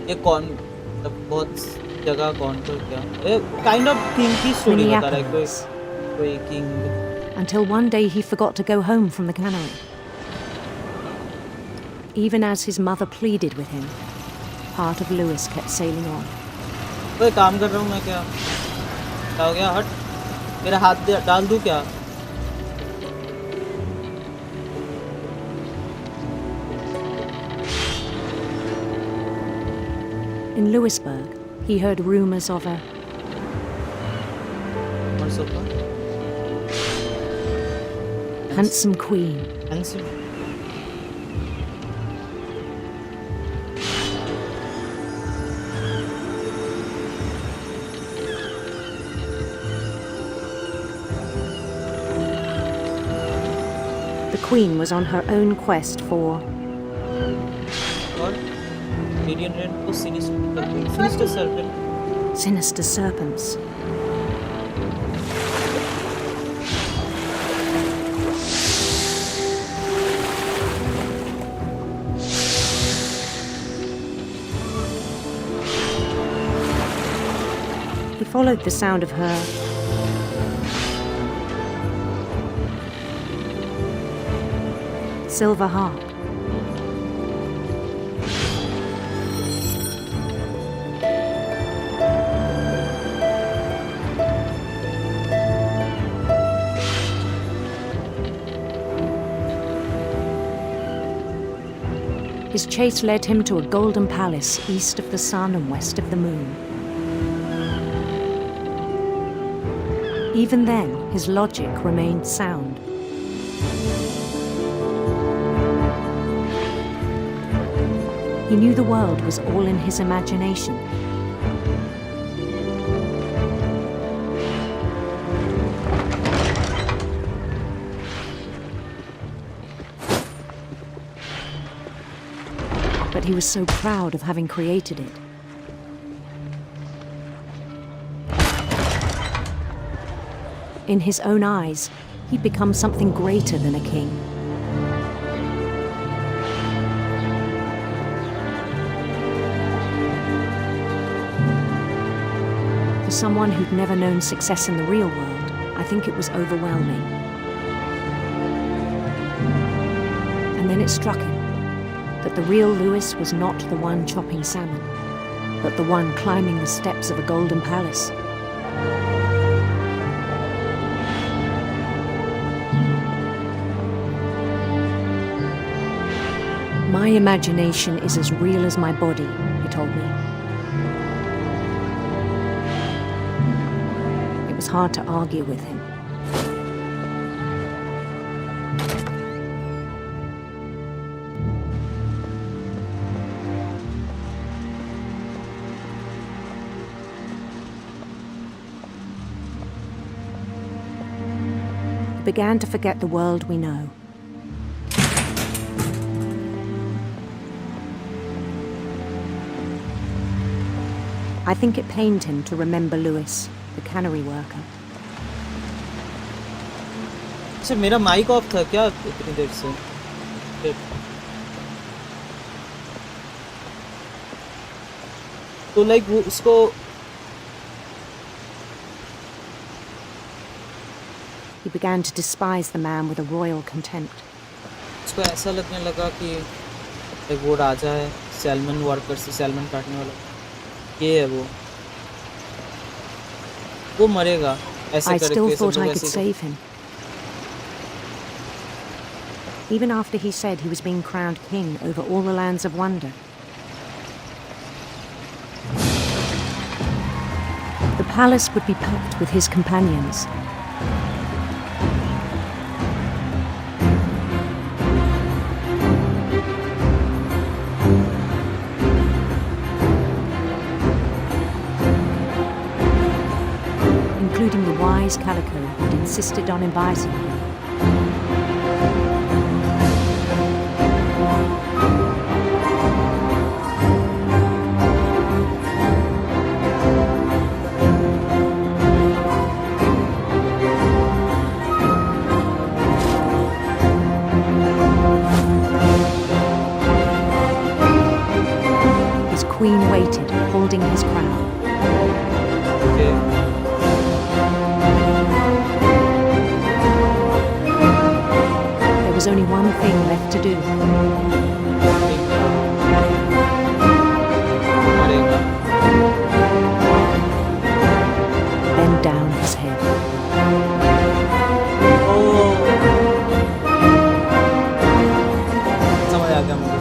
ये कौन बहुत जगह कौन तो क्या? ये kind of king की स्टोरी बता रहा है कोई king. until one day he forgot to go home from the cannery. Even as his mother pleaded with him, part of Louis kept sailing on. ओए काम कर रहा हूँ मैं क्या? क्या हो गया? हट! मेरा हाथ डाल दूँ क्या? In Louisburg, he heard rumors of a handsome queen. Handsome. The queen was on her own quest for Radiant Red for Sinister Serpent. Sinister serpents. He followed the sound of her silver harp. His chase led him to a golden palace east of the sun and west of the moon. Even then, his logic remained sound. He knew the world was all in his imagination. But he was so proud of having created it. In his own eyes, he'd become something greater than a king. For someone who'd never known success in the real world, I think it was overwhelming. And then it struck him that the real Louis was not the one chopping salmon, but the one climbing the steps of a golden palace. My imagination is as real as my body, he told me. It was hard to argue with him. We began to forget the world we know. I think it pained him to remember Louis, the cannery worker. अच्छा मेरा mic off था क्या इतनी देर से? तो like वो उसको He began to despise the man with a royal contempt. उसको ऐसा लगने लगा कि एक वो राजा है, सैल्मन वर्कर से सैल्मन काटने वाला, ये है वो मरेगा ऐसे I करके still सब thought लोग I could ऐसे save him. Even after he said he was being crowned king over all the lands of wonder. The palace would be packed with his companions. Including the wise Calico who'd insisted on advising him. His queen waited, holding his crown. Then down his head. समझ आ गया मुझे।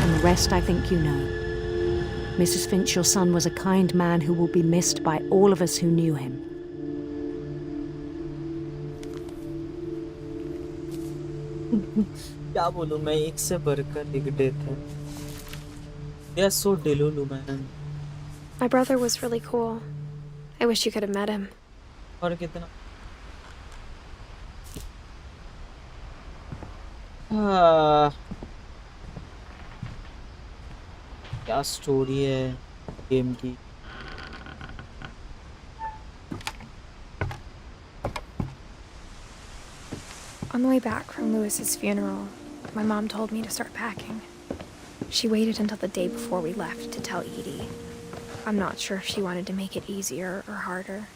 And the rest I think you know. Mrs. Finch, your son was a kind man who will be missed by all of us who knew him. क्या बोलूं मैं, एक से बढ़कर एक डेथ है। They are so delulu, man. My brother was really cool. I wish you could have met him. और कितना क्या स्टोरी है गेम की। On the way back from Lewis's funeral, my mom told me to start packing. She waited until the day before we left to tell Edie. I'm not sure if she wanted to make it easier or harder.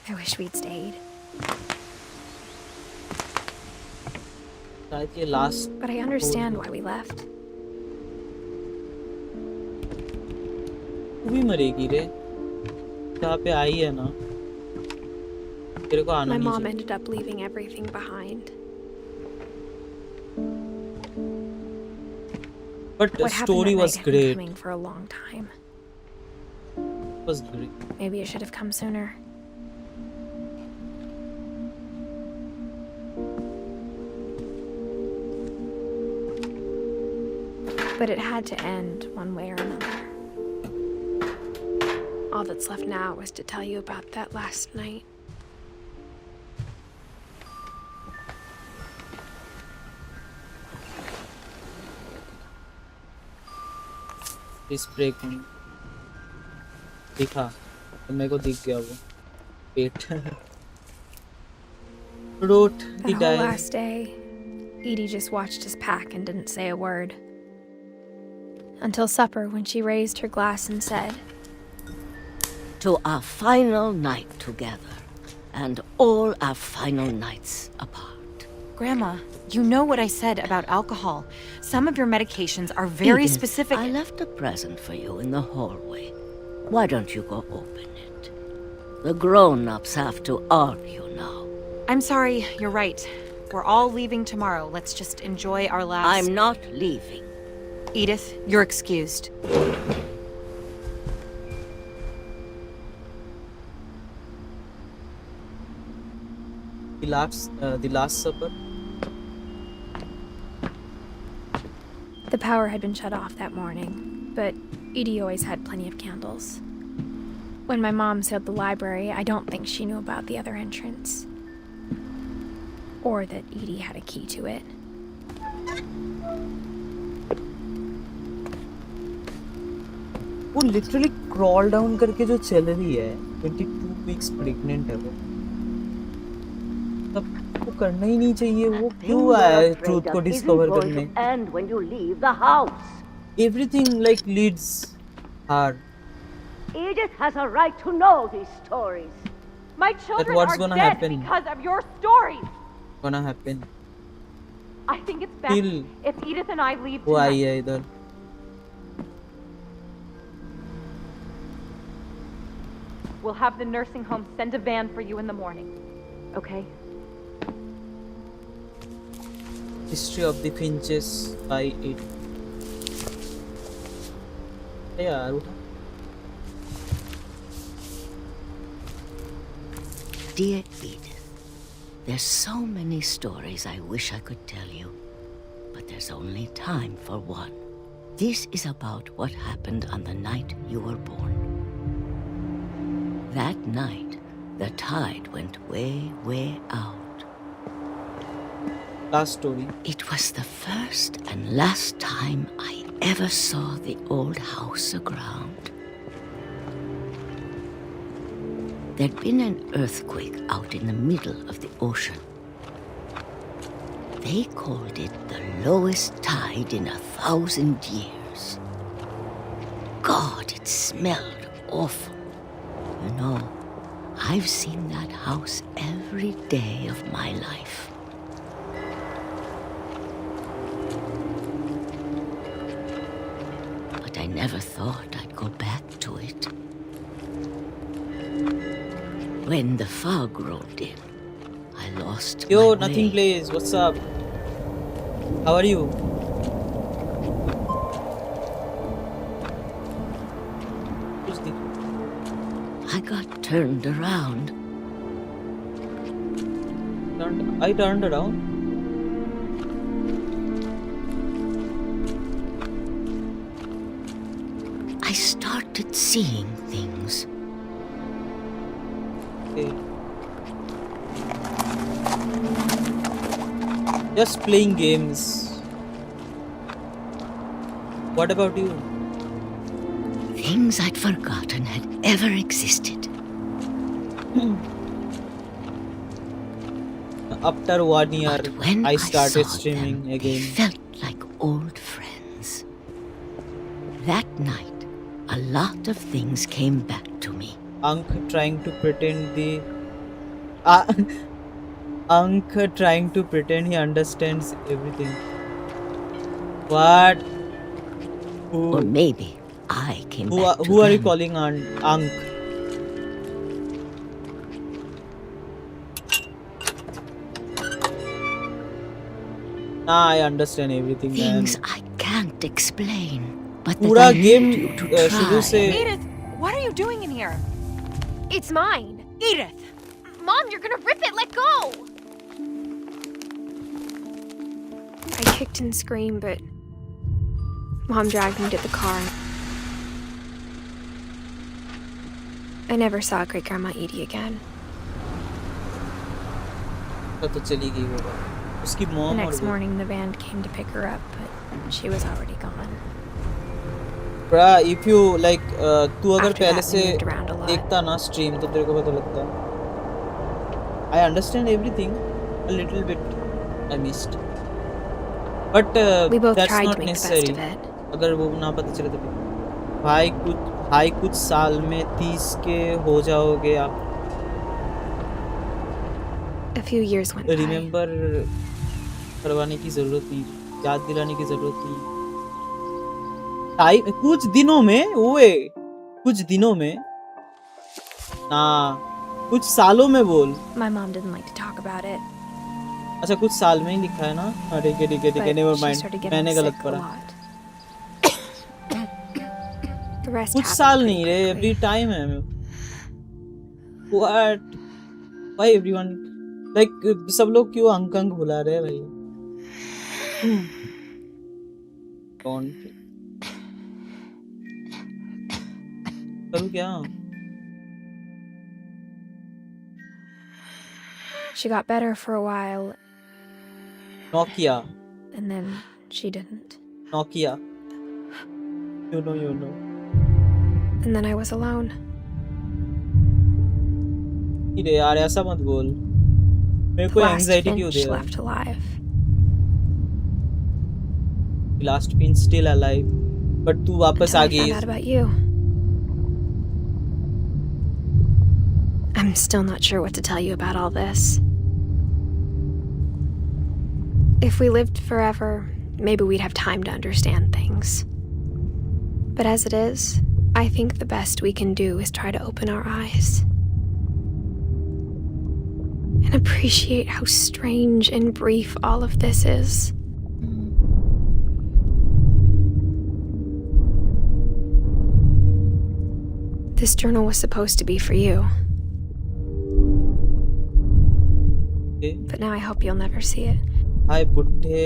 I wish we'd stayed. But I understand why we left. तू भी मरेगी रे, जहाँ पे आई है ना, तेरे को आना My नहीं mom चाहिए। ended up leaving everything behind. But the What happened story that was night had been great. coming for a long time. It was great. Maybe it should have come sooner. But it had to end one way or another. All that's left now is to tell you about that last night. इस break में दिखा तो मेरे को दिख गया वो पेट। Wrote That the whole diary. last day, Edie just watched us pack and didn't say a word. Until supper, when she raised her glass and said, "To our final night together, and all our final nights apart." Grandma, you know what I said about alcohol. Some of your medications are very Edith, specific. I left a present for you in the hallway. Why don't you go open it? The grown-ups have to argue now. I'm sorry, you're right. We're all leaving tomorrow. Let's just enjoy our last... I'm not leaving. Edith, you're excused. The last supper. the power had been shut off that morning, but Edie always had plenty of candles. When my mom sealed the library, I don't think she knew about the other entrance. Or that Edie had a key to it. वो literally crawl down करके जो चल रही है, 22 weeks pregnant है वो, तब वो करना ही नहीं चाहिए। वो क्यों आया है ट्रूथ को डिस्कवर करने? Everything like leads her. Edith has a right to know these stories. My children what's are gonna dead happen? because of your stories. Gonna happen. I think it's best if Edith and I leave वो आई tonight. है इधर। We'll have the nursing home send a van for you in the morning. Okay? History of the Finches by 8. यार उठा। Dear Edith, there's so many stories I wish I could tell you, but there's only time for one. This is about what happened on the night you were born. That night, the tide went way, way out. Last story. It was the first and last time I ever saw the old house aground. There'd been an earthquake out in the middle of the ocean. They called it the lowest tide in 1,000 years. God, it smelled awful. You know, I've seen that house every day of my life. But I never thought I'd go back to it. When the fog rolled in, I lost my way. Nothing plays. What's up? How are you? I got turned around. I turned around? I started seeing things. Okay. Just playing games. What about you? Things I'd forgotten had ever existed. After 1 year, I started streaming them, again. They felt like old friends. That night, a lot of things came back to me. Ankh trying to pretend he understands everything. What? Who? Or maybe I came back to Who are you them. calling Ankh? Nah, I understand everything, Things man. I can't explain, but that Pura I game need you to try. Edith, what are you doing in here? It's mine. Edith! Mom, you're gonna rip it. Let go! I kicked and screamed, but Mom dragged me to the car. I never saw Great-Grandma Edie again. The next morning, the van came to pick her up, but she was already gone. Bruh, if you like, तू अगर After पहले that, से we moved around a lot. देखता ना stream तो तेरे को पता लगता. I understand everything. A little bit I missed. But We both that's tried not to make the best necessary. of it. अगर वो ना पता चले तो फिर भाई कुछ साल में 30 के हो जाओगे आप. A few years went by. Remember करवाने की जरूरत नहीं, याद दिलाने की जरूरत नहीं. टाइम कुछ दिनों में ना, कुछ सालों में बोल. My mom didn't like to talk about it. अच्छा कुछ साल में ही लिखा है ना. ठीक है never But she mind. started getting मैंने गलत sick a पढ़ा. lot. The rest कुछ happened साल pretty नहीं रे, quickly. every time है. What? Why everyone like सब लोग क्यों अंक बुला रहे हैं भाई? कौन? करूँ क्या? She got better for a while, Nokia. and then she didn't. Nokia. You know. And then I was alone. नहीं रे यार, ऐसा मत बोल. मेरे The को last anxiety क्यों Finch दे रहा है? left alive. Last Finch still alive. But तू वापस Until आ I गई. found out about you. I'm still not sure what to tell you about all this. If we lived forever, maybe we'd have time to understand things. But as it is, I think the best we can do is try to open our eyes. And appreciate how strange and brief all of this is. This journal was supposed to be for you. Okay. But now I hope you'll never see it. हाय बुढ़े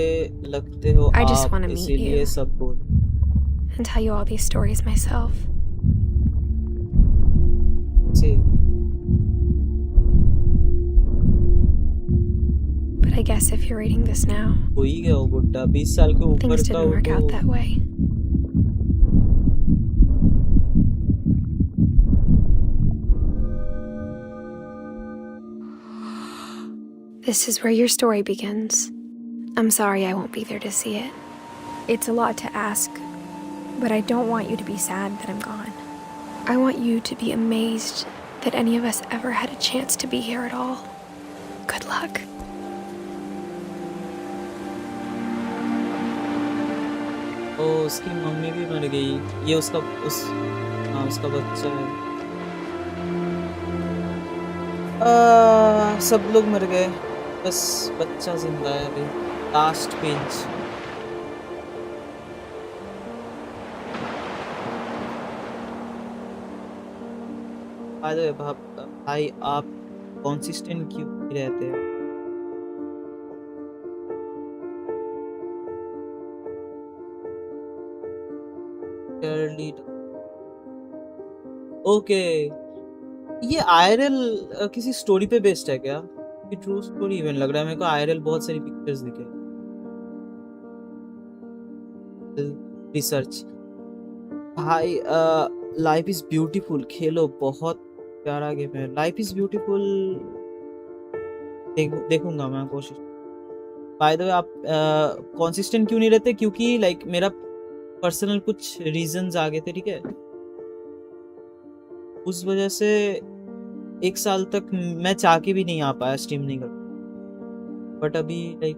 लगते हो I just आप, wanna meet इसीलिए you. सब बोल. And tell you all these stories myself. See. But I guess if you're reading this now, हो ही गया वो बुढ़ा. 20 साल के ऊपर things का didn't work out that way. This is where your story begins. I'm sorry I won't be there to see it. It's a lot to ask, but I don't want you to be sad that I'm gone. I want you to be amazed that any of us ever had a chance to be here at all. Good luck. ओ उसकी mummy भी मर गई। ये उसका उसका बच्चा है। सब लोग मर गए, बस बच्चा जिंदा है अभी। Last page. भाई आप कंसिस्टेंट क्यों नहीं रहते हैं? ओके, ये आईआरएल किसी स्टोरी पे बेस्ड है क्या? ये ट्रू स्टोरी इवेंट लग रहा है मेरे को। आईआरएल बहुत सारी पिक्चर्स दिखे। रिसर्च। भाई लाइफ इज ब्यूटीफुल खेलो, बहुत प्यारा गेम है। लाइफ इज ब्यूटीफुल देखूंगा मैं, कोशिश। बाय द वे आप कंसिस्टेंट क्यों नहीं रहते? क्योंकि लाइक मेरा पर्सनल कुछ रीजंस आ गए थे, ठीक है। उस वजह से 1 साल तक मैं चाह के भी नहीं आ पाया स्ट्रीम नहीं कर। बट अभी लाइक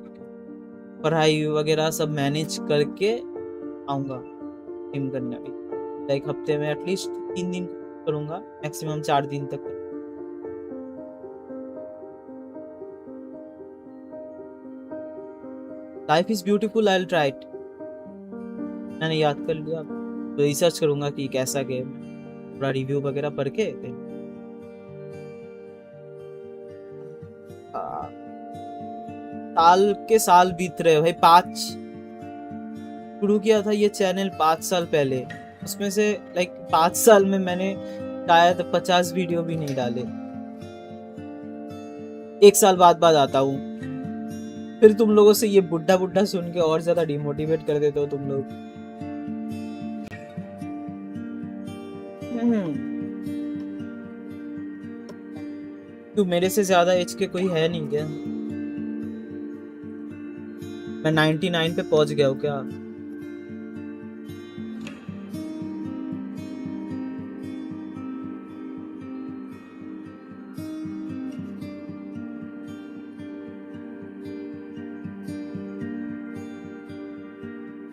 पढ़ाई वगैरह सब मैनेज करके आऊँगा स्ट्रीम करने। अभी लाइक हफ्ते में एटलीस्ट 3 दिन करूँगा, मैक्सिमम 4 दिन तक। Life is beautiful, I will try it. मैंने याद कर लिया, तो रिसर्च करूँगा कि कैसा गेम है, पूरा रिव्यू वगैरह पढ़ के। साल के साल बीत रहे भाई। 5 शुरू किया था ये चैनल 5 साल पहले। उसमें से लाइक 5 साल में मैंने शायद 50 वीडियो भी नहीं डाले। 1 साल बाद आता हूँ, फिर तुम लोगों से ये बुड्ढा बुड्ढा सुन के और ज्यादा डिमोटिवेट कर देते हो तुम लोग। तू मेरे से ज्यादा एज के कोई है नहीं क्या? मैं 99 पे पहुंच गया हूँ क्या?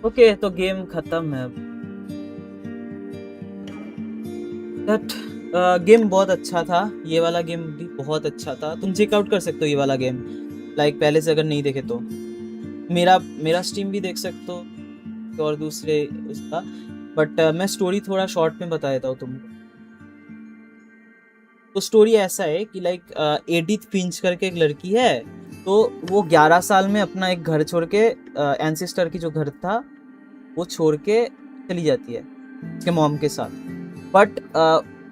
ओके, तो गेम खत्म है। गेम बहुत अच्छा था, ये वाला गेम भी बहुत अच्छा था। तुम चेकआउट कर सकते हो ये वाला गेम, लाइक पहले से अगर नहीं देखे तो। मेरा स्ट्रीम भी देख सकते हो और दूसरे उसका। बट मैं स्टोरी थोड़ा शॉर्ट में बता देता हूँ तुमको। तो स्टोरी ऐसा है कि लाइक एडिथ फिंच करके एक लड़की है, तो वो 11 साल में अपना एक घर छोड़ के, एंसेस्टर की जो घर था वो छोड़ के चली जाती है उसके मॉम के साथ। बट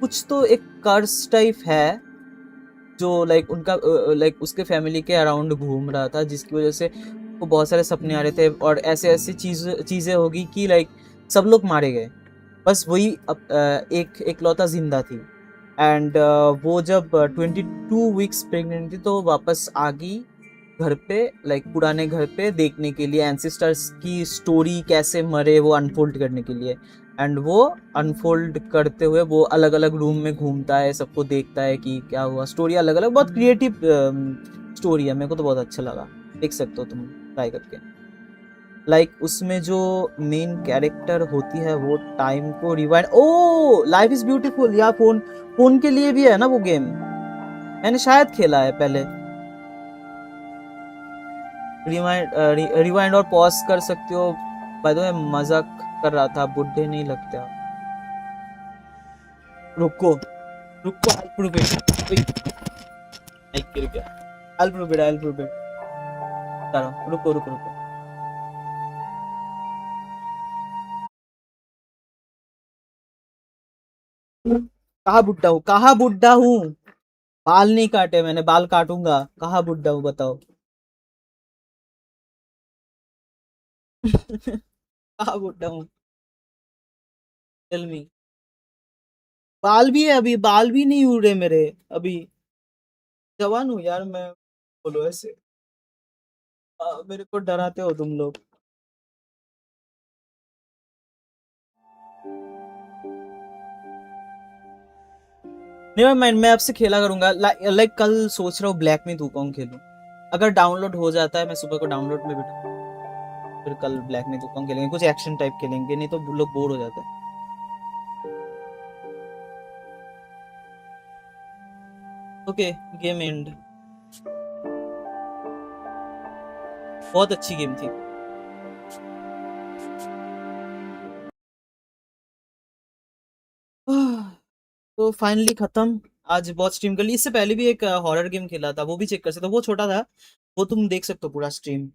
कुछ तो एक कर्स टाइप है जो लाइक उनका लाइक उसके फैमिली के अराउंड घूम रहा था, जिसकी वजह से वो बहुत सारे सपने आ रहे थे और ऐसी चीज़ें होगी कि लाइक सब लोग मारे गए, बस वही एक एकलौता जिंदा थी। एंड वो जब 22 वीक्स प्रेग्नेंट थी तो वापस आ गई घर पे, लाइक पुराने घर पे देखने के लिए एंसेस्टर्स की स्टोरी कैसे मरे वो अनफोल्ड करने के लिए। एंड वो अनफोल्ड करते हुए वो अलग अलग रूम में घूमता है, सबको देखता है कि क्या हुआ। स्टोरी अलग अलग, बहुत क्रिएटिव स्टोरी है, मेरे को तो बहुत अच्छा लगा। देख सकते हो तुम ट्राई करके। लाइक उसमें जो मेन कैरेक्टर होती है वो टाइम को rewind, oh life is beautiful या फोन के लिए भी है ना वो गेम, मैंने शायद खेला है पहले। रिवाइंड और पॉज कर सकते हो। बाय द वे मजाक कर रहा था, बुड्ढे नहीं लगते आप। रुको I'll prove it। गिर गया। I'll prove it। रुको कहाँ बुड्ढा हूँ? बाल नहीं काटे मैंने, बाल काटूंगा। कहाँ बुड्ढा हूँ बताओ? कहाँ बुड्ढा हूँ? Tell me. बाल भी है अभी, बाल भी नहीं उड़ रहे मेरे अभी। जवान हूँ यार मैं, बोलो ऐसे। मेरे को डराते हो तुम लोग। नहीं माइंड, मैं आपसे खेला करूंगा। लाइक कल सोच रहा हूँ ब्लैक में वुकोंग खेलूं। अगर डाउनलोड हो जाता है मैं सुबह को डाउनलोड में बैठूं, फिर कल ब्लैक में वुकोंग खेलेंगे, कुछ एक्शन टाइप खेलेंगे, नहीं तो लोग बोर हो जाते हैं। Okay game and. बहुत अच्छी गेम थी। तो फाइनली खत्म। आज बहुत स्ट्रीम कर ली। इससे पहले भी एक हॉरर गेम खेला था, वो भी चेक कर सकते हो, वो छोटा था, वो तुम देख सकते हो पूरा स्ट्रीम।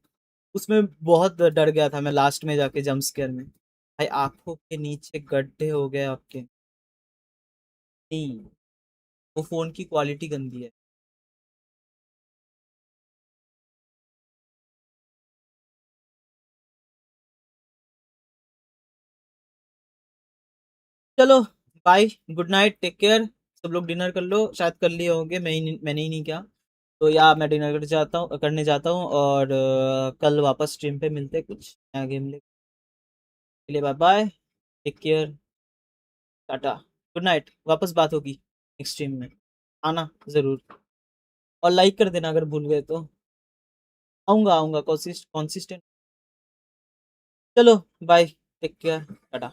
उसमें बहुत डर गया था मैं लास्ट में जाके जंप स्केयर में। भाई आंखों के नीचे गड्ढे हो गए आपके। नहीं, वो फोन की क्वालिटी गंदी है। चलो bye, good night, take care. सब लोग डिनर कर लो, शायद कर लिए होंगे, मैंने ही नहीं किया। तो या मैं डिनर करने जाता हूँ और कल वापस स्ट्रीम पे मिलते हैं कुछ नया गेम के लिए। Bye bye, take care, tata, good night. वापस बात होगी नेक्स्ट स्ट्रीम में, आना जरूर और लाइक कर देना अगर भूल गए तो। आऊँगा आऊँगा, कॉन्सिस्टेंट। चलो bye, take care, tata.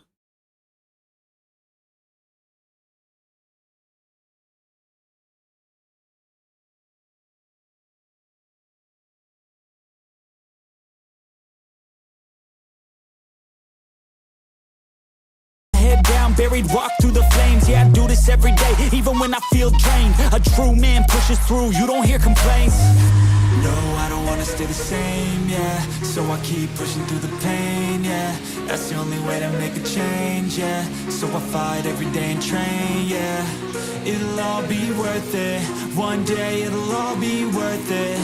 Head down, buried, walk through the flames. Yeah, I do this every day, even when I feel drained. A true man pushes through, you don't hear complaints. No, I don't wanna stay the same, yeah. So I keep pushing through the pain, yeah. That's the only way to make a change, yeah. So I fight every day and train, yeah. It'll all be worth it. One day it'll all be worth it.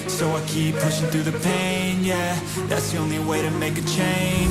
So I keep pushing through the pain, yeah. That's the only way to make a change.